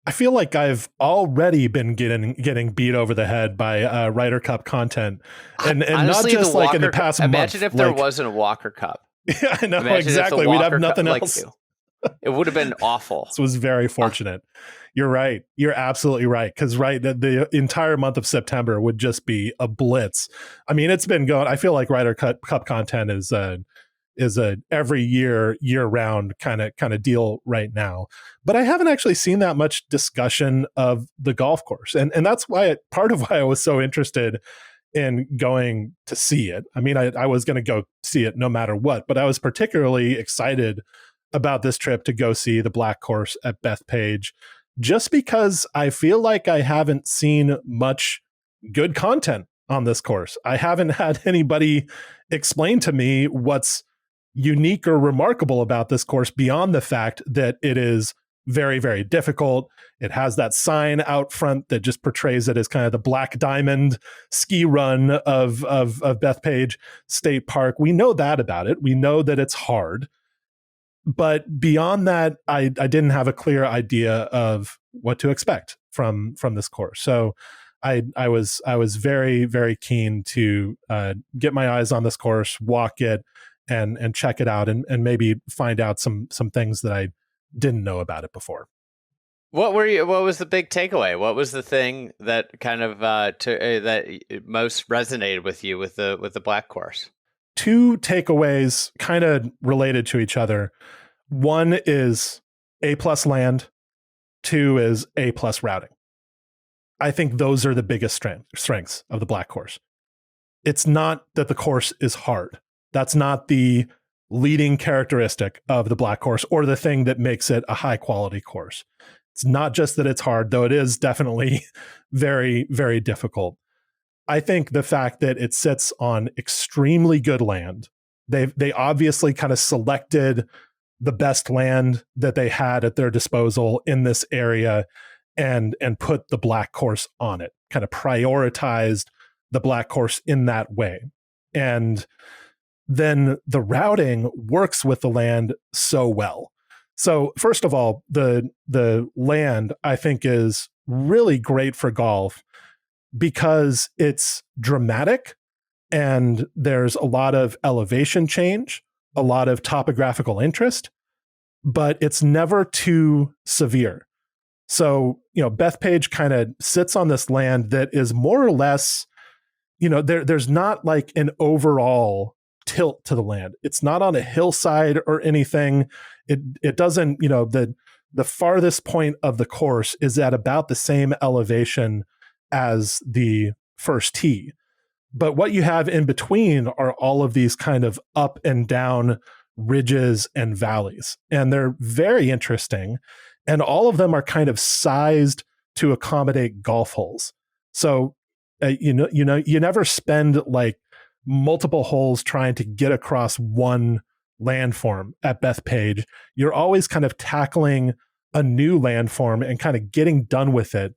I feel like I've already been getting beat over the head by Ryder Cup content, and Honestly, not just like in the past month. Imagine if there wasn't a Walker Cup. Yeah, I know, exactly. We'd have nothing else. It would have been awful. This was very fortunate. You're right. You're absolutely right. Because the entire month of September would just be a blitz. I mean, it's been going. I feel like Ryder Cup content is a every year round kind of deal right now. But I haven't actually seen that much discussion of the golf course, and that's part of why I was so interested in going to see it. I mean, I was going to go see it no matter what, but I was particularly excited about this trip to go see the Black course at Bethpage, just because I feel like I haven't seen much good content on this course. I haven't had anybody explain to me what's unique or remarkable about this course beyond the fact that it is very, very difficult. It has that sign out front that just portrays it as kind of the Black Diamond ski run of Bethpage State Park. We know that about it. We know that it's hard. But beyond that, I didn't have a clear idea of what to expect from this course. So I was very, very keen to get my eyes on this course, walk it, and check it out, and maybe find out some things that I didn't know about it before. What was the big takeaway? What was the thing that kind of that most resonated with you with the Black course? Two takeaways kind of related to each other. One is A+ land, two is A+ routing. I think those are the biggest strengths of the Black course. It's not that the course is hard. That's not the leading characteristic of the Black course or the thing that makes it a high quality course. It's not just that it's hard, though it is definitely very, very difficult. I think the fact that it sits on extremely good land, they obviously kind of selected the best land that they had at their disposal in this area and put the Black course on it, kind of prioritized the Black course in that way. And then the routing works with the land so well. So first of all, the land I think is really great for golf because it's dramatic and there's a lot of elevation change, a lot of topographical interest, but it's never too severe. So, Bethpage kind of sits on this land that is more or less, there's not like an overall tilt to the land. It's not on a hillside or anything. It doesn't, the farthest point of the course is at about the same elevation as the first tee. But what you have in between are all of these kind of up and down ridges and valleys. And they're very interesting. And all of them are kind of sized to accommodate golf holes. So, you never spend like multiple holes trying to get across one landform at Bethpage. You're always kind of tackling a new landform and kind of getting done with it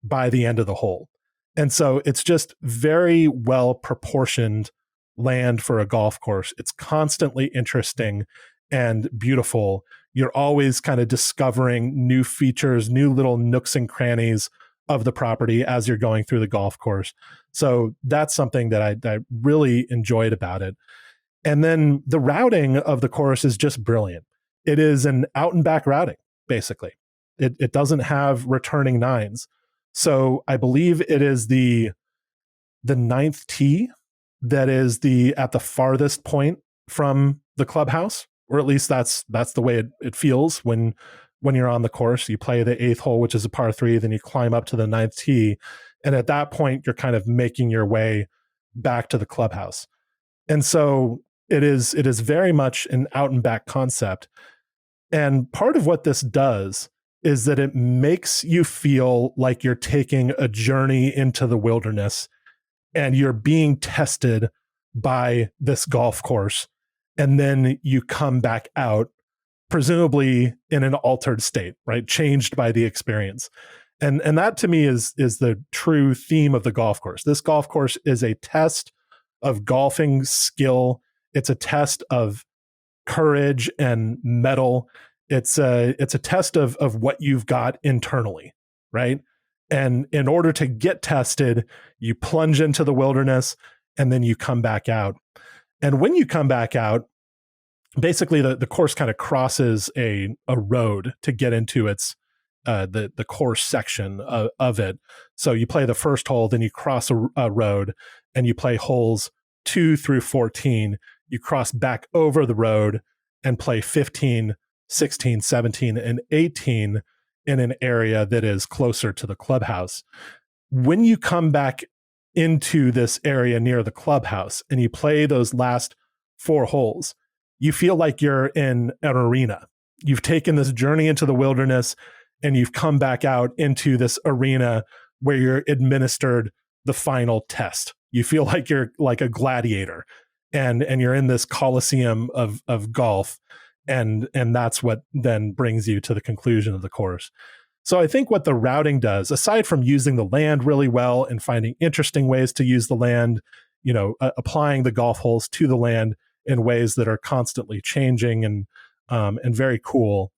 by the end of the hole. And so it's just very well proportioned land for a golf course. It's constantly interesting and beautiful. You're always kind of discovering new features, new little nooks and crannies of the property as you're going through the golf course. So that's something that I really enjoyed about it. And then the routing of the course is just brilliant. It is an out and back routing, basically. It doesn't have returning nines. So I believe it is the ninth tee that is at the farthest point from the clubhouse, or at least that's the way it feels when you're on the course. You play the eighth hole, which is a par three, then you climb up to the ninth tee, and at that point you're kind of making your way back to the clubhouse. And so it is very much an out and back concept. And part of what this does is that it makes you feel like you're taking a journey into the wilderness and you're being tested by this golf course. And then you come back out, presumably in an altered state, right? Changed by the experience. And that to me is the true theme of the golf course. This golf course is a test of golfing skill. It's a test of courage and mettle. It's a test of what you've got internally, right? And in order to get tested, you plunge into the wilderness and then you come back out. And when you come back out, basically the course kind of crosses a road to get into its the course section of it. So you play the first hole, then you cross a road, and you play holes 2 through 14. You cross back over the road and play 15, 16, 17, and 18 in an area that is closer to the clubhouse. When you come back into this area near the clubhouse and you play those last 4 holes, you feel like you're in an arena. You've taken this journey into the wilderness and you've come back out into this arena where you're administered the final test. You feel like you're like a gladiator and you're in this coliseum of golf. And that's what then brings you to the conclusion of the course. So I think what the routing does, aside from using the land really well and finding interesting ways to use the land, applying the golf holes to the land in ways that are constantly changing and very cool,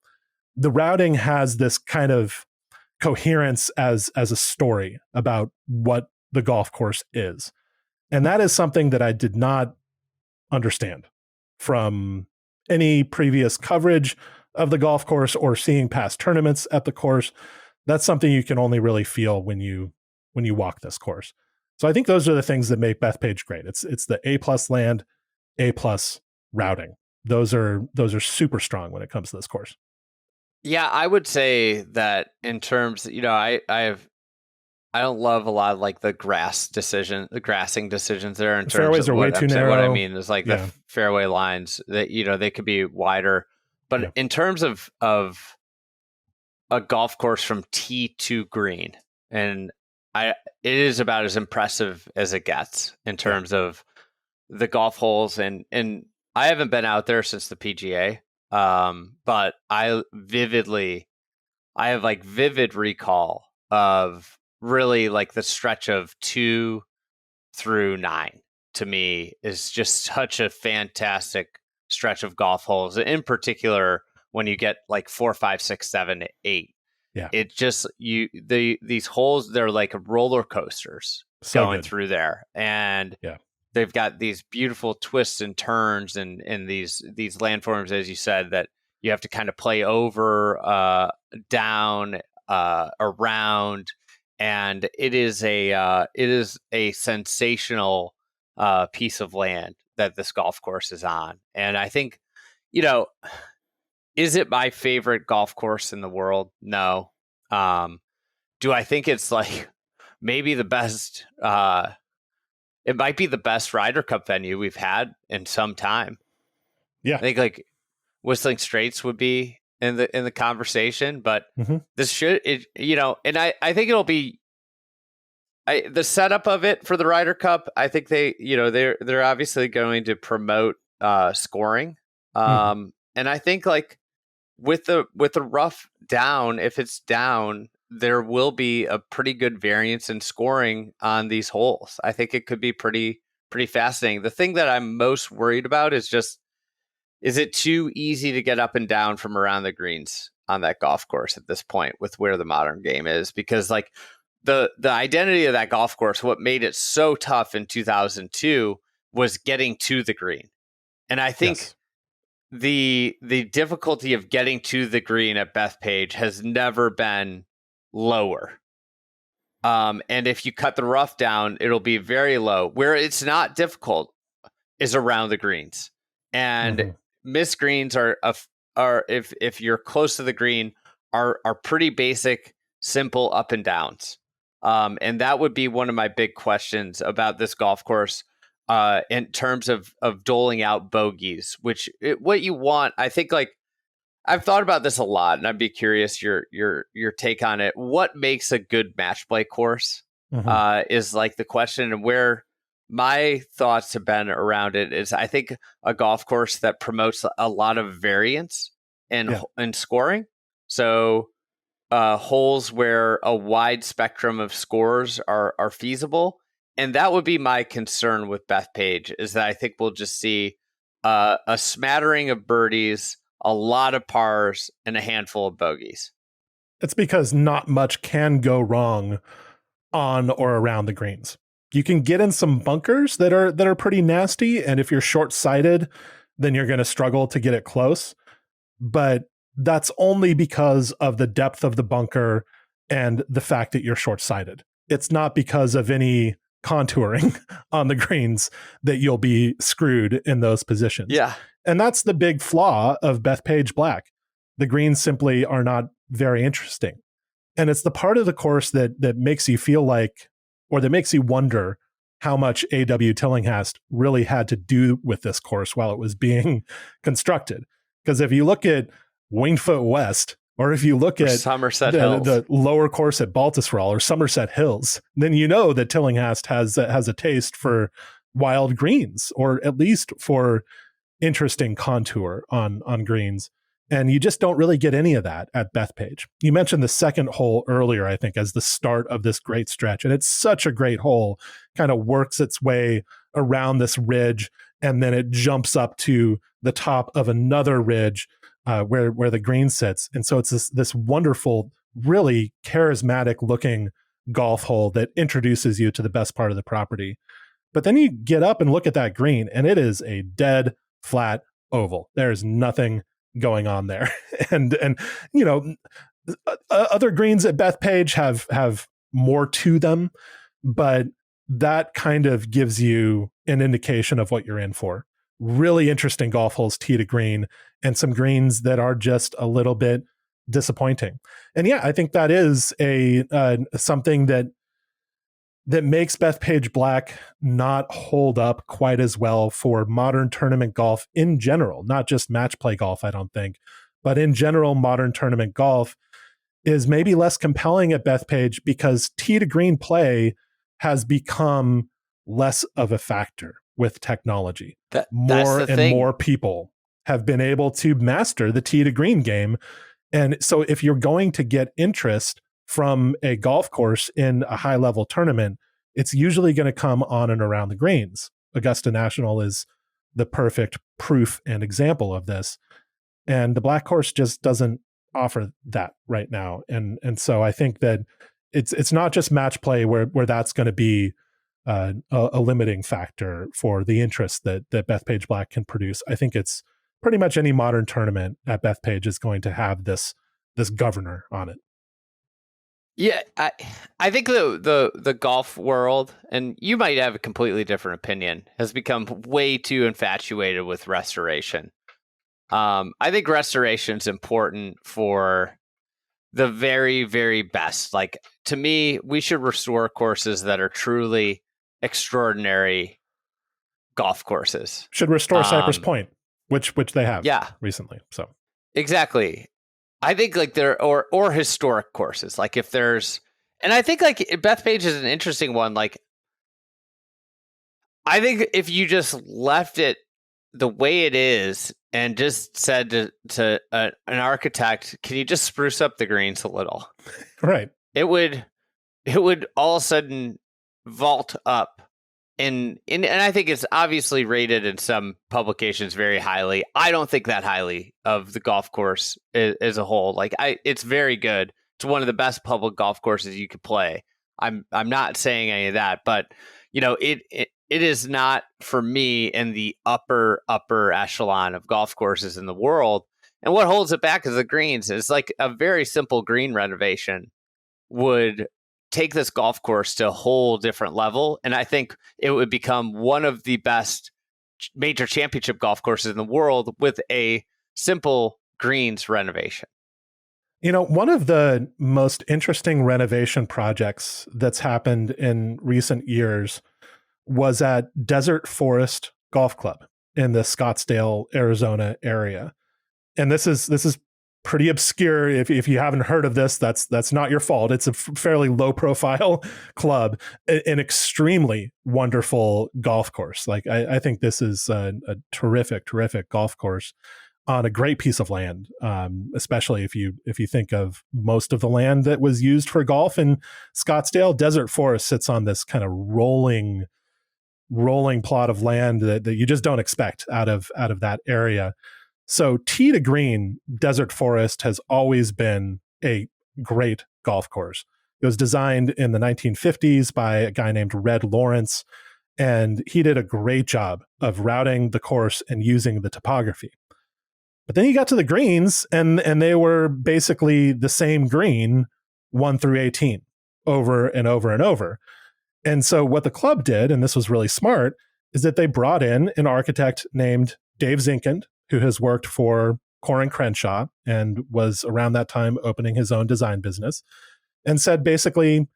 the routing has this kind of coherence as a story about what the golf course is. And that is something that I did not understand from any previous coverage of the golf course or seeing past tournaments at the course. That's something you can only really feel when you walk this course. So I think those are the things that make Bethpage great. It's the A+ land, A+ routing. Those are super strong when it comes to this course. Yeah, I would say that in terms, I don't love a lot of like the grassing decisions there in terms fairways of are way too narrow. What I mean is like Yeah. the fairway lines that, they could be wider. But Yeah. in terms of a golf course from tee to green, and it is about as impressive as it gets in terms of the golf holes. And I haven't been out there since the PGA, but I have like vivid recall of really like the stretch of 2 through 9 to me is just such a fantastic stretch of golf holes. In particular, when you get like 4, 5, 6, 7, 8, it just these holes, they're like roller coasters going through there, and they've got these beautiful twists and turns and these landforms, as you said, that you have to kind of play over, down, around. And it is a sensational piece of land that this golf course is on. And I think, is it my favorite golf course in the world? No. Do I think it's like maybe the best? It might be the best Ryder Cup venue we've had in some time. Yeah, I think like Whistling Straits would be in the conversation, but this should, and I think it'll be the setup of it for the Ryder Cup. I think they're obviously going to promote scoring, and I think like with the rough down, if it's down, there will be a pretty good variance in scoring on these holes. I think it could be pretty fascinating. The thing that I'm most worried about is just is it too easy to get up and down from around the greens on that golf course at this point with where the modern game is? Because like the identity of that golf course, what made it so tough in 2002 was getting to the green. And I think Yes. the difficulty of getting to the green at Bethpage has never been lower. And if you cut the rough down, it'll be very low. Where it's not difficult is around the greens. And missed greens are if you're close to the green are pretty basic, simple up and downs. And that would be one of my big questions about this golf course in terms of doling out bogeys, what you want. I think like I've thought about this a lot, and I'd be curious your take on it. What makes a good match play course is like the question, and where my thoughts have been around it is I think a golf course that promotes a lot of variance in scoring. So holes where a wide spectrum of scores are feasible. And that would be my concern with Bethpage, is that I think we'll just see a smattering of birdies, a lot of pars, and a handful of bogeys. It's because not much can go wrong on or around the greens. You can get in some bunkers that are pretty nasty, and if you're short-sighted, then you're going to struggle to get it close. But that's only because of the depth of the bunker and the fact that you're short-sighted. It's not because of any contouring on the greens that you'll be screwed in those positions. Yeah. And that's the big flaw of Bethpage Black. The greens simply are not very interesting. And it's the part of the course that makes you feel like, or that makes you wonder how much A.W. Tillinghast really had to do with this course while it was being constructed. Because if you look at Wingfoot West, or if you look at Somerset Hills, the lower course at Baltusrol or Somerset Hills, then you know that Tillinghast has a taste for wild greens, or at least for interesting contour on greens. And you just don't really get any of that at Bethpage. You mentioned the second hole earlier, I think, as the start of this great stretch. And it's such a great hole, kind of works its way around this ridge, and then it jumps up to the top of another ridge where the green sits. And so it's this wonderful, really charismatic looking golf hole that introduces you to the best part of the property. But then you get up and look at that green, and it is a dead flat oval. There's nothing going on there. and you know, other greens at Bethpage have more to them, but that kind of gives you an indication of what you're in for. Really interesting golf holes, tee to green, and some greens that are just a little bit disappointing. And yeah, I think that is a something that makes Bethpage Black not hold up quite as well for modern tournament golf in general, not just match play golf, I don't think, but in general, modern tournament golf is maybe less compelling at Bethpage because tee to green play has become less of a factor with technology. More and more people have been able to master the tee to green game. And so if you're going to get interest from a golf course in a high level tournament, it's usually going to come on and around the greens. Augusta National is the perfect proof and example of this. And the Black course just doesn't offer that right now. And so I think that it's not just match play where that's going to be a limiting factor for the interest that Bethpage Black can produce. I think it's pretty much any modern tournament at Bethpage is going to have this governor on it. Yeah, I think the golf world, and you might have a completely different opinion, has become way too infatuated with restoration. I think restoration is important for the very, very best. Like, to me, we should restore courses that are truly extraordinary golf courses. Should restore Cypress Point, which they have recently. So exactly. I think like there or historic courses. Like if there's, and I think like Bethpage is an interesting one. Like I think if you just left it the way it is and just said to an architect, can you just spruce up the greens a little? Right. It would all of a sudden vault up and I think it's obviously rated in some publications very highly. I don't think that highly of the golf course as a whole. Like it's very good. It's one of the best public golf courses you could play. I'm not saying any of that, but it is not for me in the upper echelon of golf courses in the world. And what holds it back is the greens. It's like a very simple green renovation would take this golf course to a whole different level. And I think it would become one of the best major championship golf courses in the world with a simple greens renovation. One of the most interesting renovation projects that's happened in recent years was at Desert Forest Golf Club in the Scottsdale, Arizona area. And this is pretty obscure. If you haven't heard of this, that's not your fault. It's a fairly low profile club, an extremely wonderful golf course. Like I think this is a terrific golf course on a great piece of land, especially if you think of most of the land that was used for golf in Scottsdale. Desert Forest sits on this kind of rolling plot of land that you just don't expect out of that area. So tee to green, Desert Forest has always been a great golf course. It was designed in the 1950s by a guy named Red Lawrence, and he did a great job of routing the course and using the topography. But then you got to the greens, and they were basically the same green 1 through 18 over and over and over. And so what the club did, and this was really smart, is that they brought in an architect named Dave Zinkind, who has worked for Core & Crenshaw and was around that time opening his own design business, and said, basically,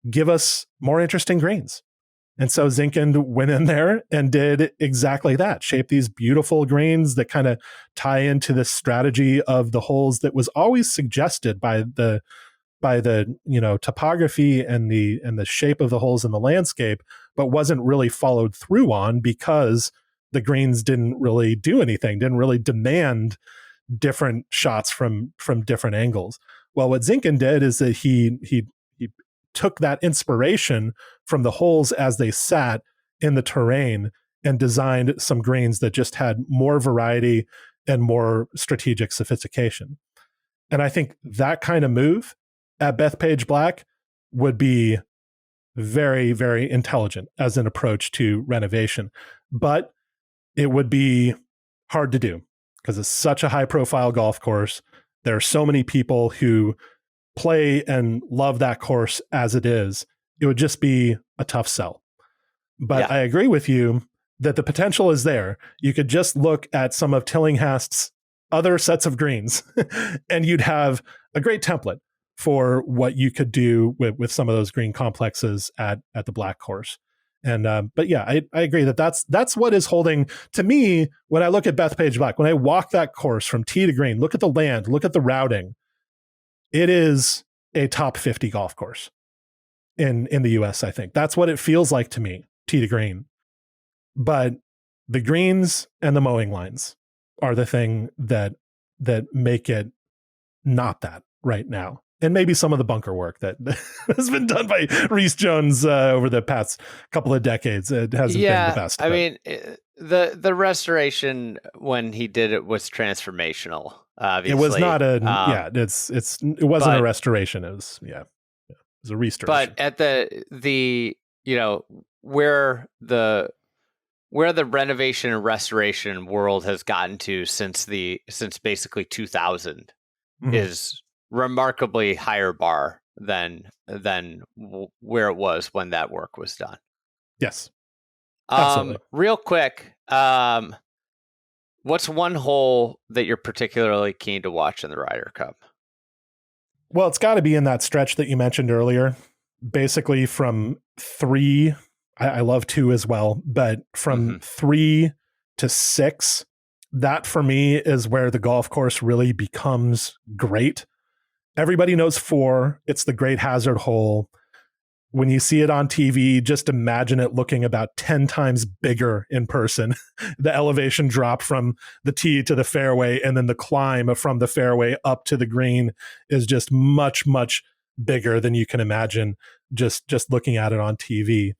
give us more interesting greens. And so Zinkind went in there and did exactly that, shaped these beautiful greens that kind of tie into the strategy of the holes that was always suggested by the topography and the shape of the holes in the landscape, but wasn't really followed through on because the greens didn't really do anything, didn't really demand different shots from different angles. Well, what Zinkin did is that he took that inspiration from the holes as they sat in the terrain and designed some greens that just had more variety and more strategic sophistication. And I think that kind of move at Bethpage Black would be very, very intelligent as an approach to renovation. But it would be hard to do because it's such a high profile golf course. There are so many people who play and love that course as it is. It would just be a tough sell. But yeah. I agree with you that the potential is there. You could just look at some of Tillinghast's other sets of greens and you'd have a great template for what you could do with some of those green complexes at the Black course. And but yeah, I agree that's what is holding to me when I look at Bethpage Black. When I walk that course from tee to green, look at the land, look at the routing. It is a top 50 golf course in the US. I think that's what it feels like to me, tee to green. But the greens and the mowing lines are the thing that make it not that right now. And maybe some of the bunker work that has been done by Reese Jones over the past couple of decades. It hasn't been the best. I mean, the restoration when he did it was transformational. Obviously, it was not a it wasn't a restoration. It was it was a restoration. But at the where the renovation and restoration world has gotten to since basically 2000 is remarkably higher bar than where it was when that work was done. Yes. Absolutely. Real quick, what's one hole that you're particularly keen to watch in the Ryder Cup? Well, it's got to be in that stretch that you mentioned earlier, basically from 3, I love 2 as well, but from 3 to 6, that for me is where the golf course really becomes great. Everybody knows 4. It's the great hazard hole. When you see it on TV, just imagine it looking about 10 times bigger in person. The elevation drop from the tee to the fairway and then the climb from the fairway up to the green is just much, much bigger than you can imagine just looking at it on TV.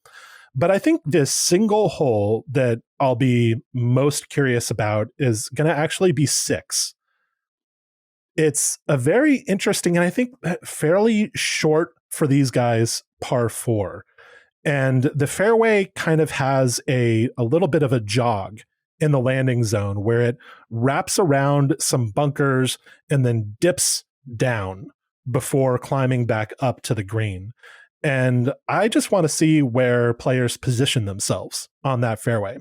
But I think this single hole that I'll be most curious about is going to actually be 6. It's a very interesting and I think fairly short for these guys par 4. And the fairway kind of has a little bit of a jog in the landing zone where it wraps around some bunkers and then dips down before climbing back up to the green. And I just want to see where players position themselves on that fairway.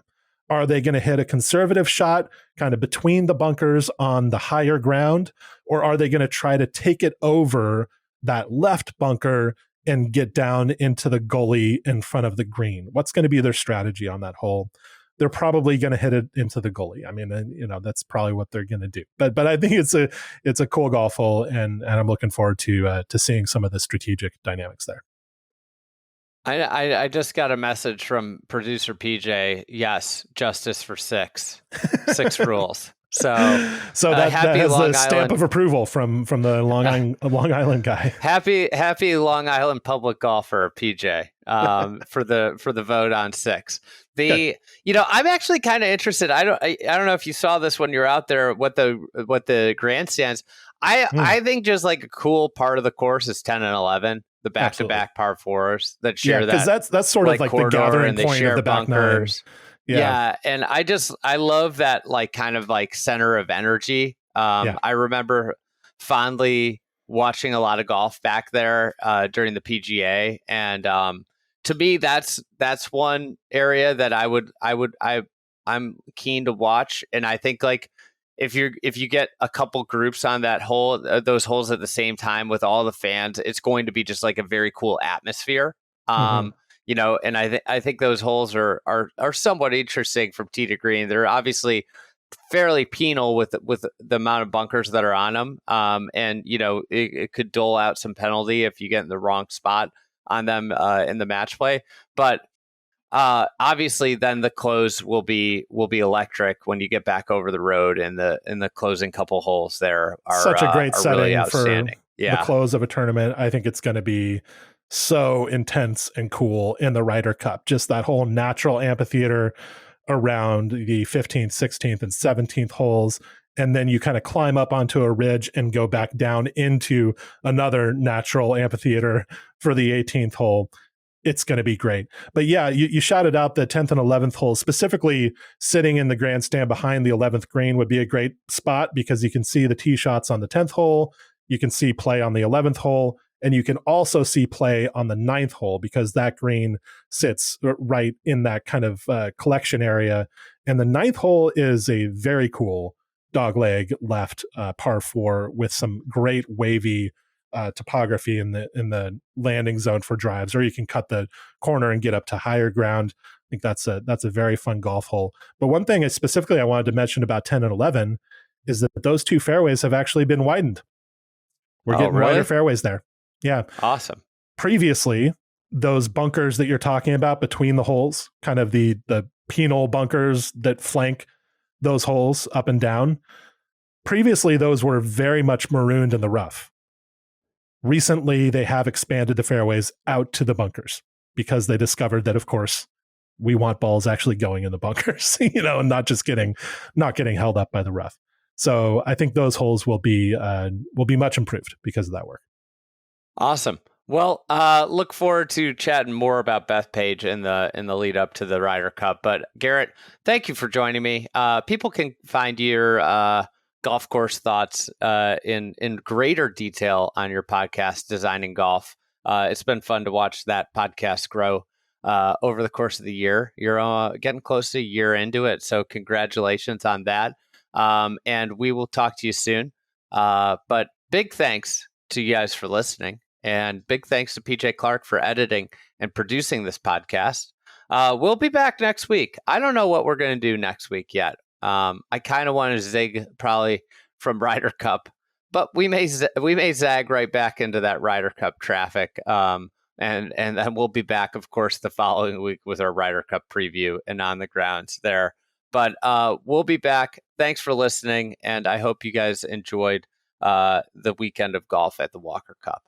Are they going to hit a conservative shot kind of between the bunkers on the higher ground? Or are they going to try to take it over that left bunker and get down into the gully in front of the green? What's going to be their strategy on that hole? They're probably going to hit it into the gully. I mean, that's probably what they're going to do. But I think it's a cool golf hole, and I'm looking forward to seeing some of the strategic dynamics there. I just got a message from producer PJ. Yes, justice for 6 rules. So that has the stamp of approval from the Long Island guy. Happy Long Island public golfer PJ for the vote on 6. I'm actually kind of interested. I don't know if you saw this when you were out there. What the grandstands. I think just like a cool part of the course is 10 and 11. The back-to-back par 4s that share that. Because that's sort of like the gathering point of the back bunkers. 9. Yeah. And I love that like kind of like center of energy. I remember fondly watching a lot of golf back there during the PGA, and to me that's one area that I'm keen to watch. And I think like if you get a couple groups on that hole, those holes at the same time with all the fans, it's going to be just like a very cool atmosphere. And I think those holes are somewhat interesting from tee to green. They're obviously fairly penal with the amount of bunkers that are on them. And it could dole out some penalty if you get in the wrong spot on them in the match play. But obviously then the close will be electric when you get back over the road, and the closing couple holes there are such a great setting really for the close of a tournament. I think it's going to be so intense and cool in the Ryder Cup. Just that whole natural amphitheater around the 15th, 16th, and 17th holes. And then you kind of climb up onto a ridge and go back down into another natural amphitheater for the 18th hole. It's going to be great. But yeah, you shouted out the 10th and 11th holes. Specifically, sitting in the grandstand behind the 11th green would be a great spot because you can see the tee shots on the 10th hole. You can see play on the 11th hole. And you can also see play on the 9th hole because that green sits right in that kind of collection area. And the 9th hole is a very cool dogleg left par 4 with some great wavy topography in the landing zone for drives, or you can cut the corner and get up to higher ground. I think that's a very fun golf hole. But one thing specifically I wanted to mention about 10 and 11 is that those two fairways have actually been widened. We're getting wider fairways there. Yeah. Awesome. Previously, those bunkers that you're talking about between the holes, kind of the penal bunkers that flank those holes up and down, previously those were very much marooned in the rough. Recently, they have expanded the fairways out to the bunkers because they discovered that, of course, we want balls actually going in the bunkers, and not getting held up by the rough. So I think those holes will be much improved because of that work. Awesome. Well, look forward to chatting more about Bethpage in the lead up to the Ryder Cup. But Garrett, thank you for joining me. People can find your golf course thoughts in greater detail on your podcast, Designing Golf. It's been fun to watch that podcast grow over the course of the year. You're getting close to a year into it, so congratulations on that. And we will talk to you soon. But big thanks to you guys for listening, and big thanks to PJ Clark for editing and producing this podcast. We'll be back next week. I don't know what we're going to do next week yet. I kind of want to zig probably from Ryder Cup, but we may zag right back into that Ryder Cup traffic. And then we'll be back, of course, the following week with our Ryder Cup preview and on the grounds there. But we'll be back. Thanks for listening, and I hope you guys enjoyed the weekend of golf at the Walker Cup.